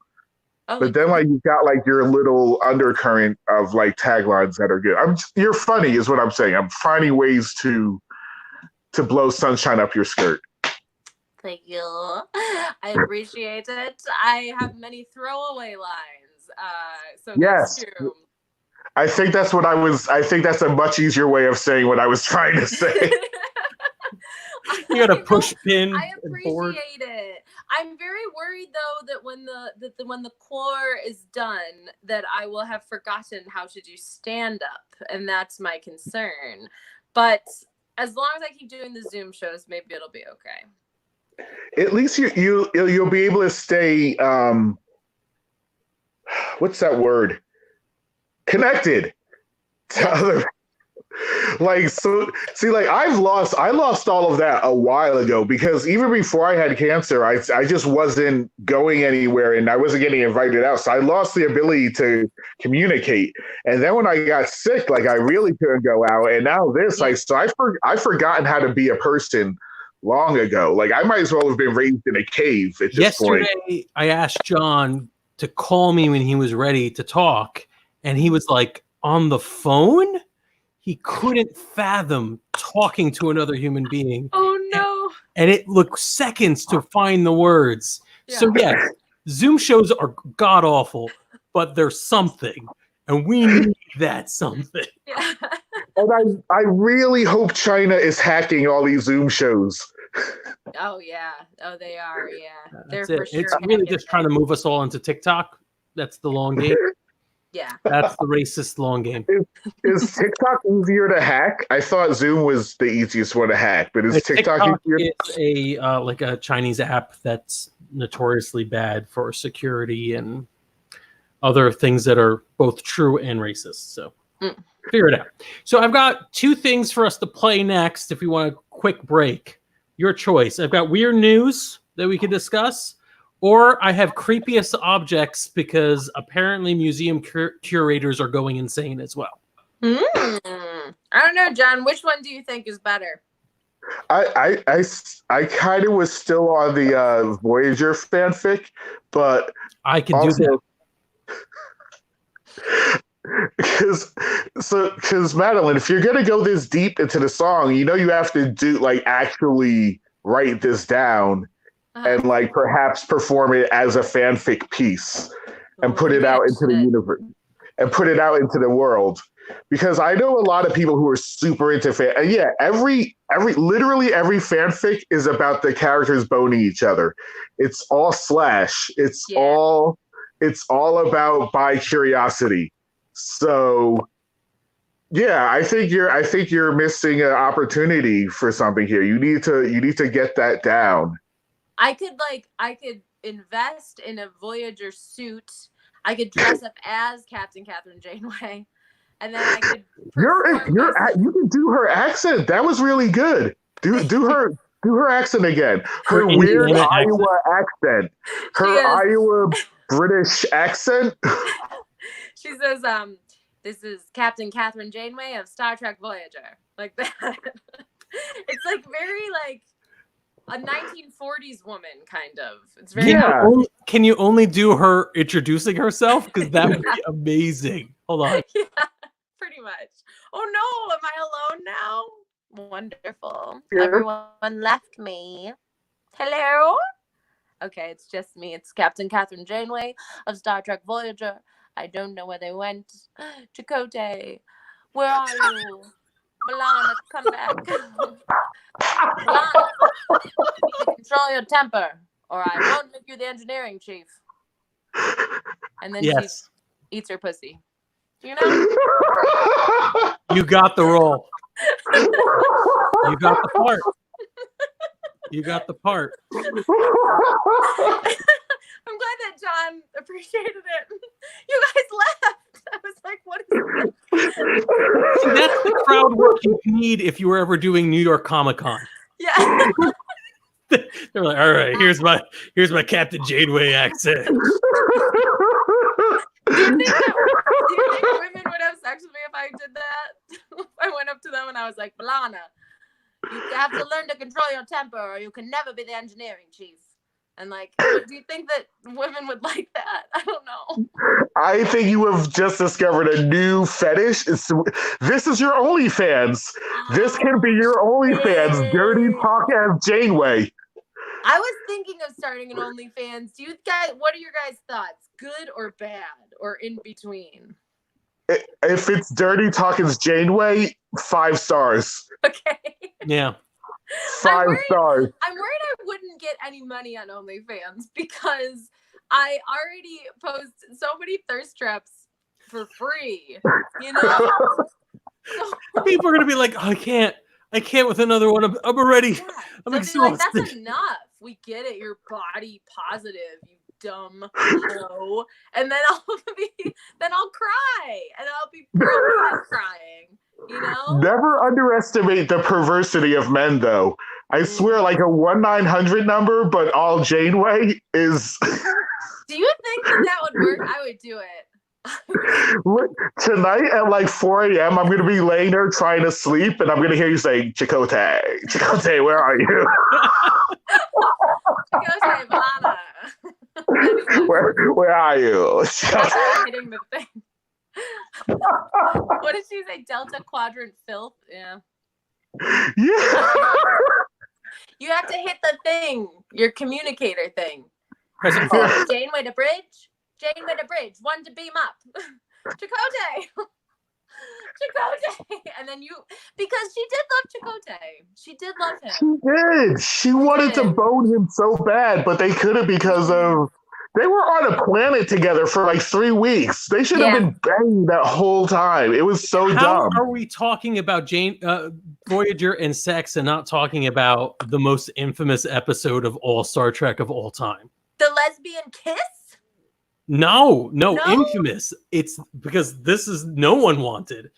But then, like, you've got like your little undercurrent of like taglines that are good. You're funny, is what I'm saying. I'm finding ways to blow sunshine up your skirt. Thank you. I appreciate it. I have many throwaway lines. So yes, that's true. I think that's a much easier way of saying what I was trying to say. You got a push pin. I appreciate it. I'm very worried though that when the core is done, that I will have forgotten how to do stand up, and that's my concern. But as long as I keep doing the Zoom shows, maybe it'll be okay. At least you'll be able to stay. What's that word? Connected to other. Like, so see, like I lost all of that a while ago, because even before I had cancer, I just wasn't going anywhere and I wasn't getting invited out. So I lost the ability to communicate. And then when I got sick, like I really couldn't go out. And now this, like, so I've forgotten how to be a person long ago. Like I might as well have been raised in a cave at this point. Yesterday, I asked John to call me when he was ready to talk, and he was like on the phone. He couldn't fathom talking to another human being. Oh no! And it took seconds to find the words. Yeah. So yes, Zoom shows are god awful, but there's something, and we need that something. Yeah. And I really hope China is hacking all these Zoom shows Oh yeah. Oh, they are. Yeah, they're That's for it. sure. It's really hacking just trying to things. move us all into TikTok. That's the long game. Yeah. That's the racist long game. Is TikTok easier to hack? I thought Zoom was the easiest one to hack, but is TikTok easier? is a like a Chinese app that's notoriously bad for security and other things that are both true and racist. So figure it out. So I've got two things for us to play next. If you want a quick break, your choice. I've got weird news that we could discuss, or I have creepiest objects because apparently museum curators are going insane as well. I don't know, John. Which one do you think is better? I kind of was still on the Voyager fanfic, but I can also, do that. Because Madelein, if you're gonna go this deep into the song, you have to do like actually write this down and like perhaps perform it as a fanfic piece and put it out into the universe and put it out into the world. Because I know a lot of people who are super into fan, and yeah, literally every fanfic is about the characters boning each other. It's all slash. It's all about bi curiosity. So yeah, I think you're missing an opportunity for something here. You need to get that down. I could invest in a Voyager suit. I could dress up as Captain Catherine Janeway, and then I could. You can do her accent. That was really good. Do her accent again. Her weird Iowa accent. Her Iowa British accent. She says, "This is Captain Catherine Janeway of Star Trek Voyager," like that. It's like very like a 1940s woman, kind of. It's very. Can you only do her introducing herself? Because that would be amazing. Hold on. Yeah, pretty much. Oh no, am I alone now? Wonderful. Everyone left me. Hello? Okay, it's just me. It's Captain Catherine Janeway of Star Trek Voyager. I don't know where they went. Chakotay, where are you? B'Elanna, come back. B'Elanna, control your temper, or I won't make you the engineering chief. And then she eats her pussy. You know? You got the role. You got the part. You got the part. I'm glad that John appreciated it. You guys laughed. I was like, what is this? That's the crowd work you need if you were ever doing New York Comic Con. Yeah. They're like, all right, here's my Captain Janeway accent. Do you think women would have sex with me if I did that? If I went up to them and I was like, B'Elanna, you have to learn to control your temper or you can never be the engineering chief. And like, do you think that women would like that? I don't know. I think you have just discovered a new fetish. This is your OnlyFans. This can be your OnlyFans. Dirty talk as Janeway. I was thinking of starting an OnlyFans. Do you guys? What are your guys' thoughts? Good or bad, or in between? If it's dirty talk as Janeway, 5 stars. Okay. Yeah. 5 stars. I'm worried I wouldn't get any money on OnlyFans because I already post so many thirst traps for free. You know, people are gonna be like, I can't with another one. I'm already. Yeah. I'm exhausted. exhausted. Like, that's enough. We get it. You're body positive. You dumb hoe. And then I'll cry, and I'll be crying. You know? Never underestimate the perversity of men, though. I swear, like a 1-900 number, but all Janeway is. Do you think that would work? I would do it. Look, tonight at like 4 a.m., I'm going to be laying there trying to sleep, and I'm going to hear you say, Chakotay, where are you? Chakotay, B'Elanna. Where are you? Hitting the thing. What did she say? Delta Quadrant filth? Yeah. Yeah. You have to hit the thing, your communicator thing. Janeway to bridge. Janeway to bridge. One to beam up. Chakotay. Chakotay. And then because she did love Chakotay. She did love him. She did. She wanted to bone him so bad, but they couldn't because they were on a planet together for like 3 weeks. They should have been banging that whole time. It was so How dumb. are we talking about Voyager and sex and not talking about the most infamous episode of all Star Trek of all time? The lesbian kiss? No, infamous. It's because this is no one wanted.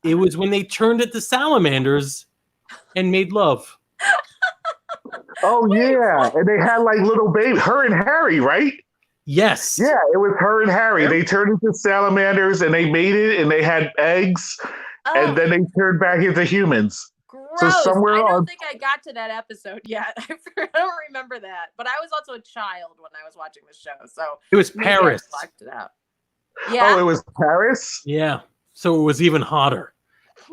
It was when they turned it to salamanders and made love. Oh, yeah. And they had like little baby, her and Harry, right? Yes. Yeah, it was her and Harry. They turned into salamanders and they mated and they had eggs. And then they turned back into humans. Gross. So somewhere I don't think I got to that episode yet. I don't remember that. But I was also a child when I was watching the show. So it was Paris. I blocked it out. Yeah. Oh, it was Paris? Yeah. So it was even hotter.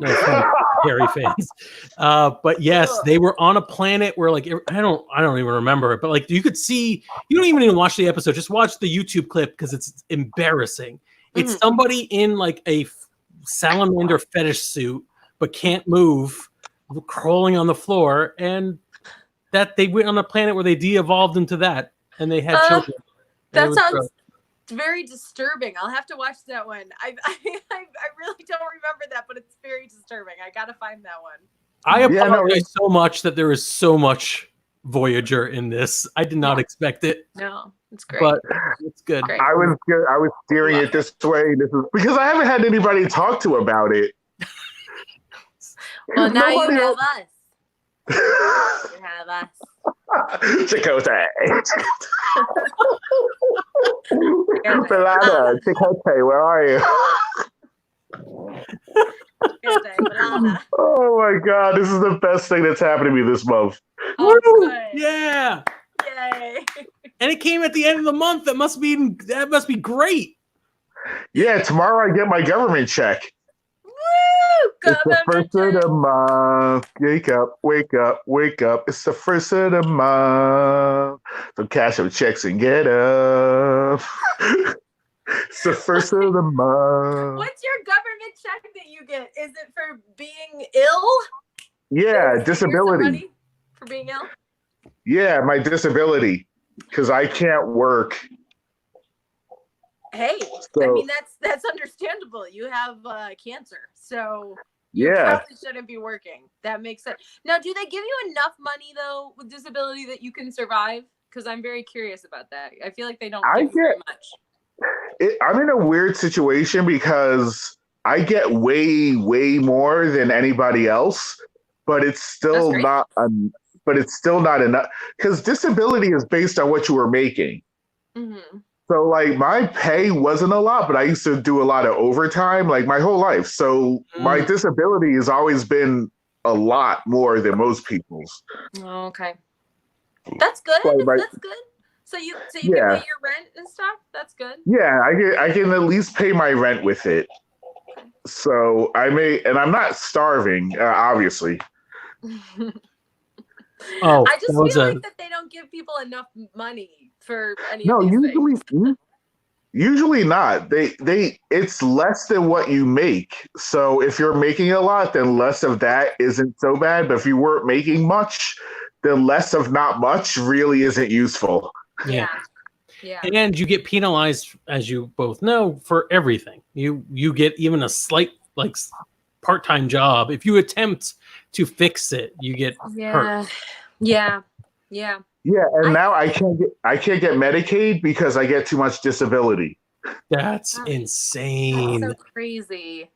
No offense, Harry fans. But yes, they were on a planet where like I don't even remember it, but like you could see, you don't even watch the episode, just watch the YouTube clip because it's embarrassing. It's somebody in like a salamander fetish suit but can't move, crawling on the floor, and that they went on a planet where they de-evolved into that and they had children. That sounds very disturbing. I'll have to watch that one. I really don't remember that, but it's very disturbing. I gotta find that one. I apologize so much that there is so much Voyager in this. I did not expect it. No, it's great. But it's good. Great. I was steering it this way. This is because I haven't had anybody to talk to about it. Well, now you have us. You have us. Chakotay. Belana, Chakotay, where are you? Oh my God, this is the best thing that's happened to me this month. Oh, good. Yeah. Yay. And it came at the end of the month. That must be great. Yeah, tomorrow I get my government check. It's the first of the month. Wake up, wake up, wake up. It's the first of the month. So cash up checks and get up. It's the first of the month. What's your government check that you get? Is it for being ill? Yeah, disability. For being ill? Yeah, my disability. Because I can't work. Hey, I mean that's understandable. You have cancer, so you probably shouldn't be working. That makes sense. Now, do they give you enough money though with disability that you can survive? Because I'm very curious about that. I feel like they don't give you very much. I'm in a weird situation because I get way, way more than anybody else, but it's still not. But it's still not enough because disability is based on what you were making. Mm-hmm. So, like, my pay wasn't a lot, but I used to do a lot of overtime, like, my whole life. So, my disability has always been a lot more than most people's. Oh, okay. That's good. That's good. So you can pay your rent and stuff? That's good. Yeah, I can at least pay my rent with it. So, and I'm not starving, obviously. I just feel like that they don't give people enough money for any of these things. Usually not. It's less than what you make. So if you're making a lot, then less of that isn't so bad. But if you weren't making much, then less of not much really isn't useful. Yeah. And you get penalized, as you both know, for everything. You get even a slight part-time job. If you attempt to fix it, you get hurt. Yeah. And now I can't get Medicaid because I get too much disability. That's insane. That's so crazy.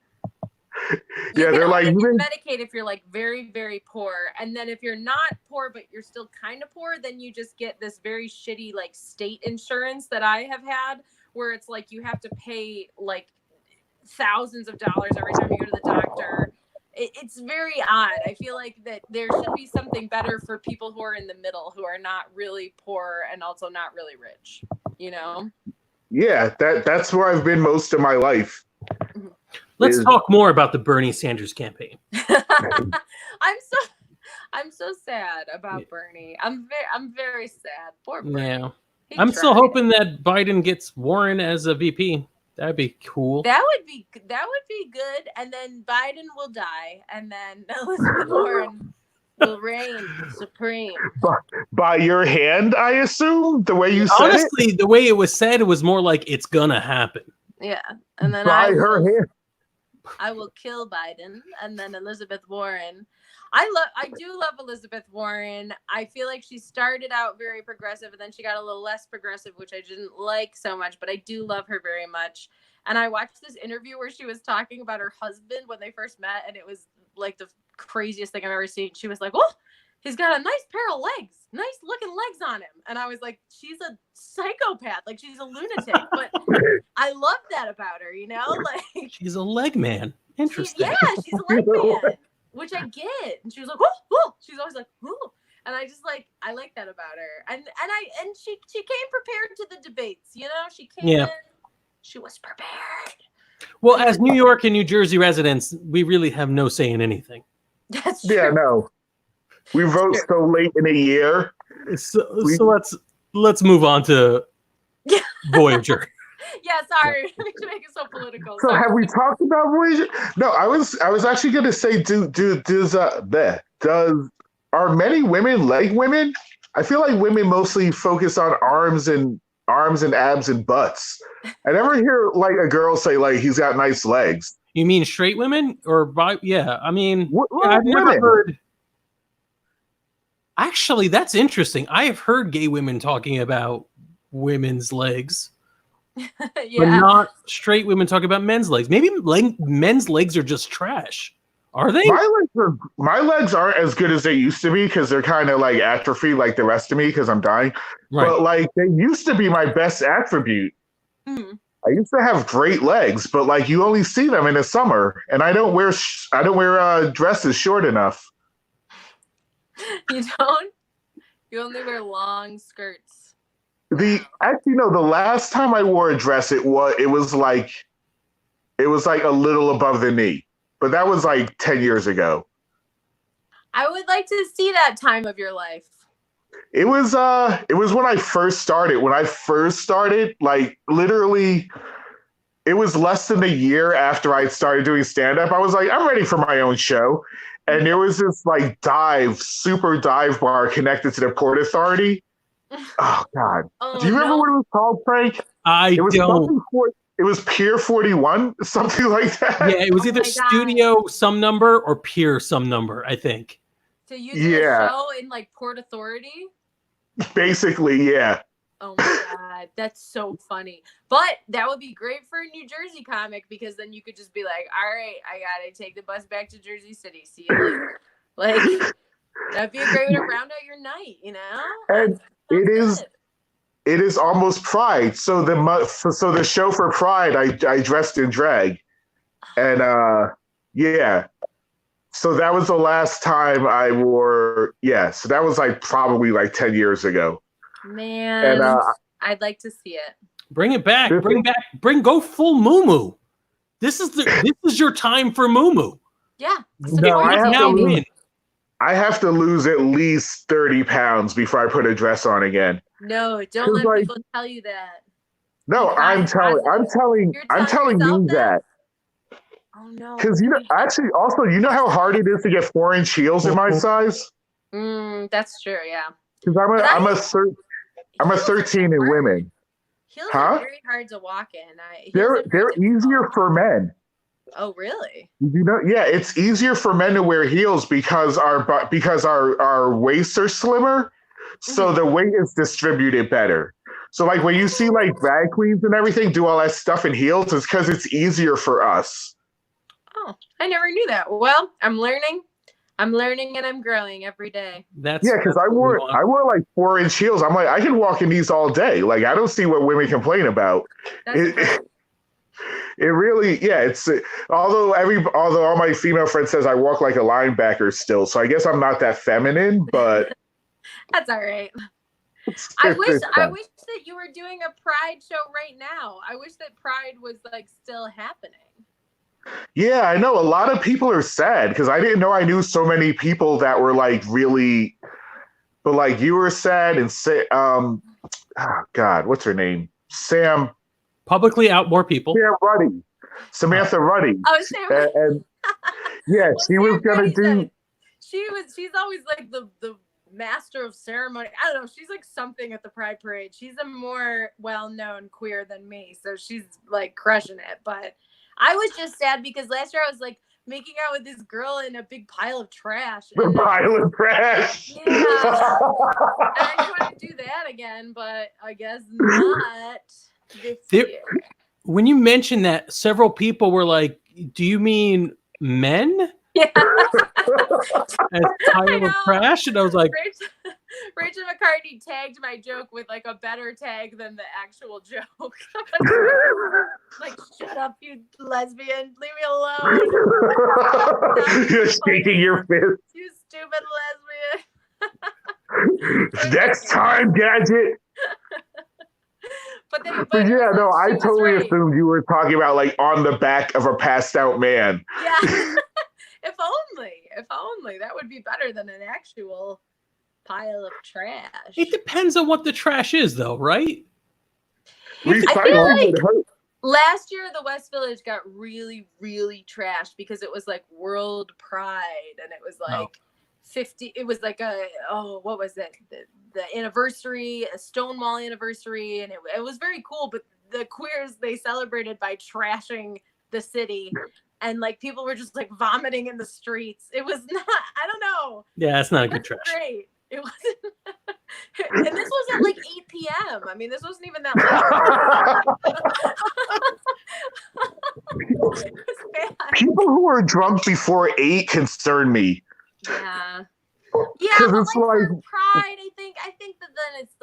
They're like, you can Medicaid if you're like very, very poor, and then if you're not poor but you're still kind of poor, then you just get this very shitty like state insurance that I have had, where it's like you have to pay like thousands of dollars every time you go to the doctor. It's very odd. I feel like that there should be something better for people who are in the middle, who are not really poor and also not really rich, you know? Yeah, that's where I've been most of my life. Let's talk more about the Bernie Sanders campaign. I'm so sad about Bernie. I'm very sad. Poor Bernie. Yeah. I'm still hoping that Biden gets Warren as a VP. That'd be cool. That would be good. And then Biden will die, and then Elizabeth Warren will reign supreme. By your hand, I assume, the way you said Honestly, the way it was said, it was more like it's gonna happen. Yeah, and then by her hand. I will kill Biden, and then Elizabeth Warren. I do love Elizabeth Warren. I feel like she started out very progressive, and then she got a little less progressive, which I didn't like so much. But I do love her very much. And I watched this interview where she was talking about her husband when they first met, and it was like the craziest thing I've ever seen. She was like, "Oh, he's got a nice pair of legs, nice looking legs on him." And I was like, she's a psychopath, like she's a lunatic. But I love that about her, you know, like She's a leg man. Interesting. she's a leg man, which I get. And she was like, "Oh, oh." She's always like, "Oh," and I just like I like that about her. And she came prepared to the debates, you know. She came in, she was prepared. Well, as New York and New Jersey residents, we really have no say in anything. That's true. Yeah, no. We vote so late in a year. So let's move on to Voyager. Yeah, sorry. We should make it so political. So Sorry. have we talked about Voyager? No, I was actually going to say, are many women leg women? I feel like women mostly focus on arms and abs and butts. I never hear like a girl say like he's got nice legs. You mean straight women or yeah? I mean, I've women? never heard. Actually, that's interesting. I have heard gay women talking about women's legs, but not straight women talking about men's legs. Maybe men's legs are just trash. Are they? My legs aren't as good as they used to be because they're kind of like atrophy, like the rest of me, because I'm dying. Right. But like they used to be my best attribute. Mm-hmm. I used to have great legs, but like you only see them in the summer, and I don't wear dresses short enough. You don't? You only wear long skirts. The last time I wore a dress, it was like a little above the knee, but that was like 10 years ago. I would like to see that time of your life. It was when I first started. When I first started, like literally, it was less than a year after I started doing stand-up. I was like, I'm ready for my own show. And there was this like super dive bar connected to the Port Authority. Oh God! Do you remember what it was called, Frank? It was Pier 41, something like that. Yeah, it was either Studio some number or Pier some number, I think. So you did a show in like Port Authority? Basically, yeah. Oh my God, that's so funny. But that would be great for a New Jersey comic because then you could just be like, all right, I gotta take the bus back to Jersey City. See you later. Like, that'd be a great way to round out your night, you know? And it is almost Pride. So the show for Pride, I dressed in drag. And yeah. So that was the last time I wore, so that was like probably like 10 years ago. Man, and, I'd like to see it. Bring it back. Go full Moo. This is your time for Moo. Yeah. No, I have to lose at least 30 pounds before I put a dress on again. No, don't let people tell you that. No, I'm telling you that. Oh no. Because actually also, you know how hard it is to get 4-inch heels in my size? That's true, yeah. Because I'm a 13 in women. Heels are very hard to walk in. They're easier for men. Oh, really? You know, yeah, it's easier for men to wear heels because our waists are slimmer, so the weight is distributed better. So like when you see like drag queens and everything do all that stuff in heels, it's because it's easier for us. Oh, I never knew that. Well, I'm learning and I'm growing every day. Because I wore like 4-inch heels. I'm like, I can walk in these all day. Like, I don't see what women complain about. It really, it's although all my female friends says I walk like a linebacker still. So I guess I'm not that feminine, but that's all right. I wish that you were doing a Pride show right now. I wish that Pride was like still happening. Yeah, I know a lot of people are sad because I didn't know I knew so many people that were like really, but like you were sad and say, oh God, what's her name? Sam publicly out more people. Yeah, Ruddy. Samantha Ruddy. Oh, Sam. And yeah, she was Sam gonna Ruddy do. said she's always like the master of ceremony. I don't know. She's like something at the Pride Parade. She's a more well-known queer than me, so she's like crushing it. But I was just sad because last year I was like making out with this girl in a big pile of trash. The pile of trash. Yeah. And I couldn't do that again, but I guess not this year. When you mentioned that, several people were like, "Do you mean men?" Yeah. As pile of trash, and I was like, Rachel McCartney tagged my joke with like a better tag than the actual joke. Like, shut up, you lesbian! Leave me alone. You're shaking your fist. You stupid lesbian. Next time, Gadget. But Yeah, no, I totally right. assumed you were talking about like on the back of a passed out man. Yeah. If only that would be better than an actual pile of trash. it depends on what the trash is, though, right? I feel Recycling like would hurt. last year the West Village got really, really trashed because it was like World Pride and it was like 50. It was like what was it? The anniversary, a Stonewall anniversary, and it was very cool. But the queers, they celebrated by trashing the city. And like people were just like vomiting in the streets. It was not, I don't know. Yeah, it's not a good trash. Great. It wasn't. And this was at like 8 p.m. I mean, this wasn't even that late. It was bad. People who are drunk before 8 concern me. Yeah. Because But it's like like, for Pride, I think that then it's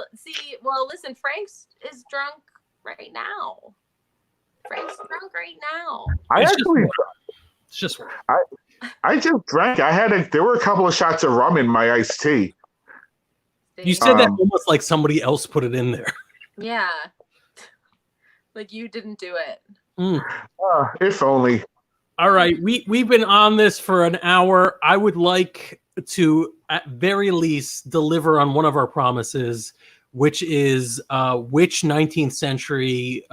listen, Frank's is drunk right now. Frank's drunk right now. It's just I just drank. There were a couple of shots of rum in my iced tea. you said that almost like somebody else put it in there. Yeah. Like you didn't do it. If only. All right, we've been on this for an hour. I would like to, at very least, deliver on one of our promises, which is which 19th century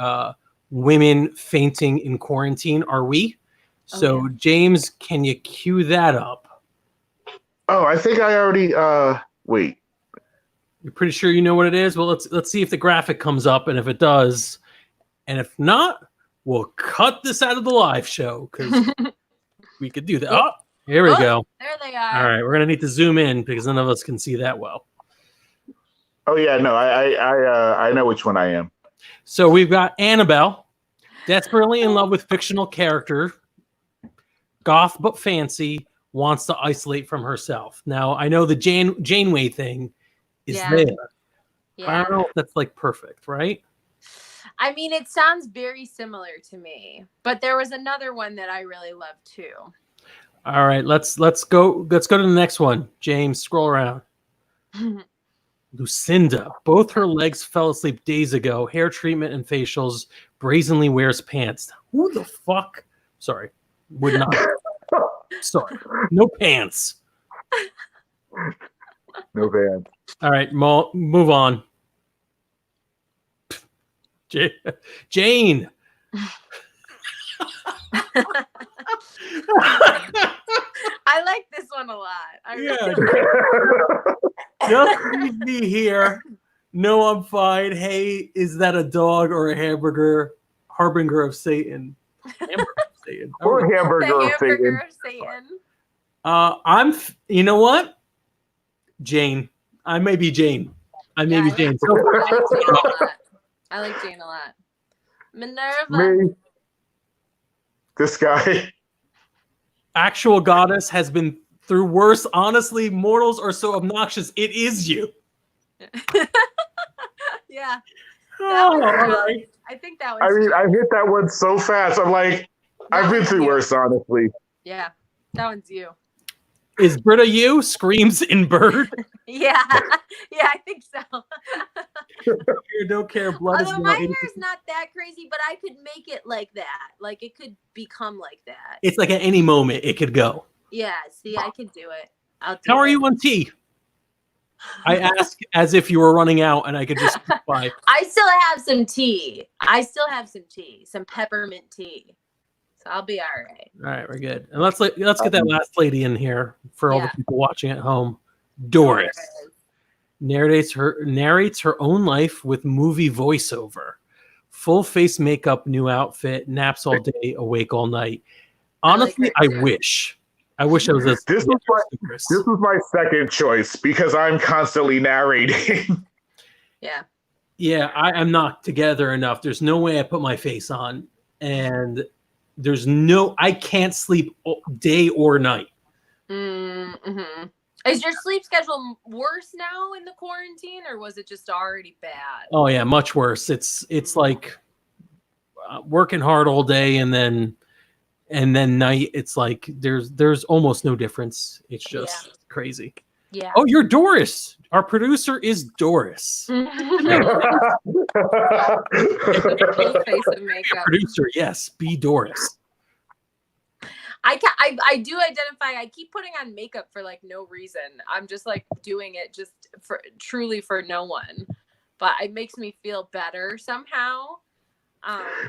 women fainting in quarantine are we? So, James, can you cue that up? Oh, I think I already. Wait. You're pretty sure you know what it is? Well, let's see if the graphic comes up, and if it does, and if not, we'll cut this out of the live show because we could do that. Oh, here we go. There they are. All right, we're gonna need to zoom in because none of us can see that well. Oh yeah, no, I know which one I am. So we've got Annabelle, desperately in love with fictional character, goth but fancy, wants to isolate from herself. Now I know the Janeway thing is there. Yeah. I don't know if that's like perfect, right? I mean, it sounds very similar to me, but there was another one that I really loved too. All right, let's go to the next one. James, scroll around. Lucinda, both her legs fell asleep days ago. Hair treatment and facials. Brazenly wears pants. Who the fuck? Sorry, would not. Sorry, no pants. No bad. All right, move on. Jane. I like this one a lot. Just leave me here. No, I'm fine. Hey, is that a dog or a hamburger? Harbinger of Satan. Hamburger of Satan. Or hamburger of Satan. You know what? Jane. I may be Jane. I may be Jane. I like Jane a lot. Minerva. Me. This guy. Actual goddess has been through worse. Honestly, mortals are so obnoxious. It is you. Yeah. Oh, all right. I think that was. I mean, I hit that one so fast. I'm like, I've been through worse, honestly. Yeah, that one's you. Is Britta you? Screams in Bird. Yeah, I think so. Don't care. Blood Although is my hair is not that crazy, but I could make it like that. Like it could become like that. It's like at any moment it could go. Yeah, see, I can do it. I'll do How are it. you on tea? I ask as if you were running out and I could just keep by. I still have some tea. Some peppermint tea. So I'll be all right. All right, we're good. And let's get that last lady in here for all the Yeah. people watching at home. Doris narrates her own life with movie voiceover. Full face makeup, new outfit, naps all day, awake all night. Honestly, I wish I was as This was my second choice because I'm constantly narrating. Yeah. Yeah, I'm not together enough. There's no way I put my face on, and I can't sleep day or night. Mm-hmm. Is your sleep schedule worse now in the quarantine, or was it just already bad? Oh yeah, much worse. It's like working hard all day and then night. It's like there's almost no difference. It's just crazy. Yeah. Oh, you're Doris. Our producer is Doris. Producer, yes, be Doris. I do identify. I keep putting on makeup for like no reason. I'm just like doing it just for truly for no one, but it makes me feel better somehow.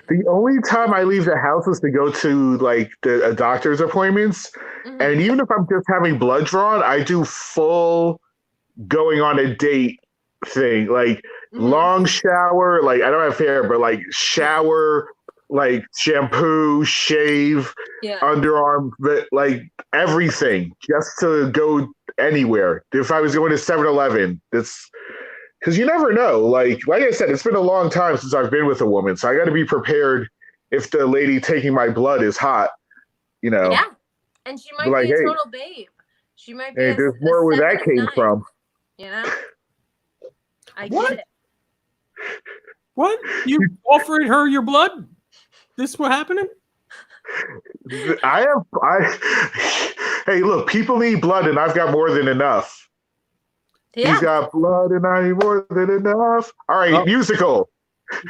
The only time I leave the house is to go to like the doctor's appointments, and even if I'm just having blood drawn, I do full going on a date thing, like long shower. Like I don't have hair, but like shower. Like shampoo, shave, underarm, like everything, just to go anywhere. If I was going to 7-Eleven, that's because you never know. Like I said, it's been a long time since I've been with a woman, so I got to be prepared if the lady taking my blood is hot. Yeah, and she might be a total babe. She might be. Hey, there's more where that came from. I get it. What? You offered her your blood? This what happening? Hey, look, people need blood, and I've got more than enough. Yeah. He's got blood, and I need more than enough. All right, musical.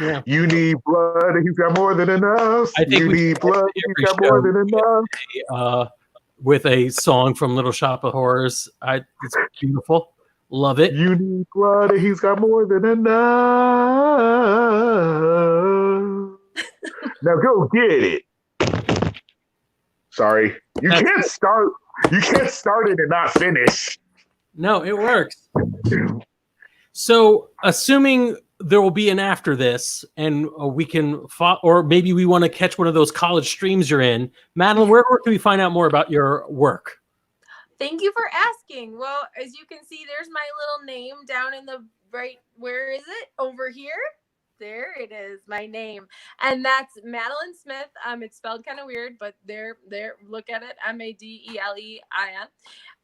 Yeah. You need blood, and he's got more than enough. I think you need blood, he's got more than enough. With a song from Little Shop of Horrors. It's beautiful. Love it. You need blood, and he's got more than enough. Now go get it. Sorry. You can't start it and not finish. No, it works. So, assuming there will be an after this, and we can, or maybe we want to catch one of those college streams you're in. Madelein, where can we find out more about your work? Thank you for asking. Well, as you can see, there's my little name down in the right. Where is it? Over here. There it is, my name. And that's Madelein Smith. It's spelled kind of weird, but there, look at it, Madelein.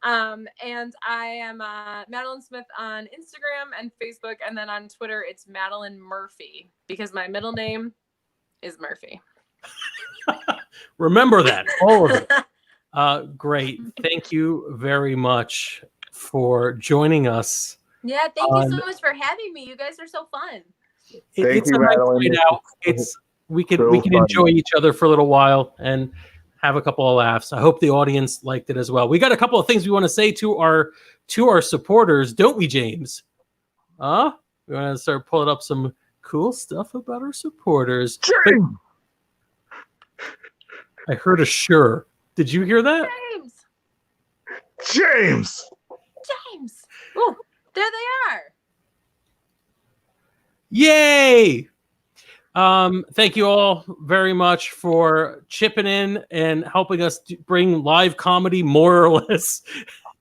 And I am Madelein Smith on Instagram and Facebook, and then on Twitter, it's Madelein Murphy, because my middle name is Murphy. Remember that, all of it. Great. Thank you very much for joining us. Yeah, thank you so much for having me. You guys are so fun. It's a nice night out. We can enjoy each other for a little while and have a couple of laughs. I hope the audience liked it as well. We got a couple of things we want to say to our supporters, don't we, James? We want to start pulling up some cool stuff about our supporters. I heard a sure. Did you hear that? James. Oh, there they are. Yay! Thank you all very much for chipping in and helping us bring live comedy more or less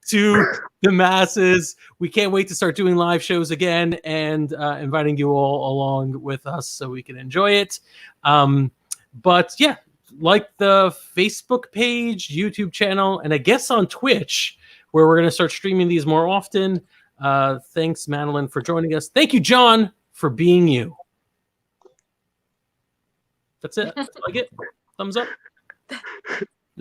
to the masses. We can't wait to start doing live shows again and inviting you all along with us so we can enjoy it. But yeah, like the Facebook page, YouTube channel, and I guess on Twitch, where we're going to start streaming these more often. Thanks, Madelein, for joining us. Thank you, John, for being you. That's it. Like it. Thumbs up.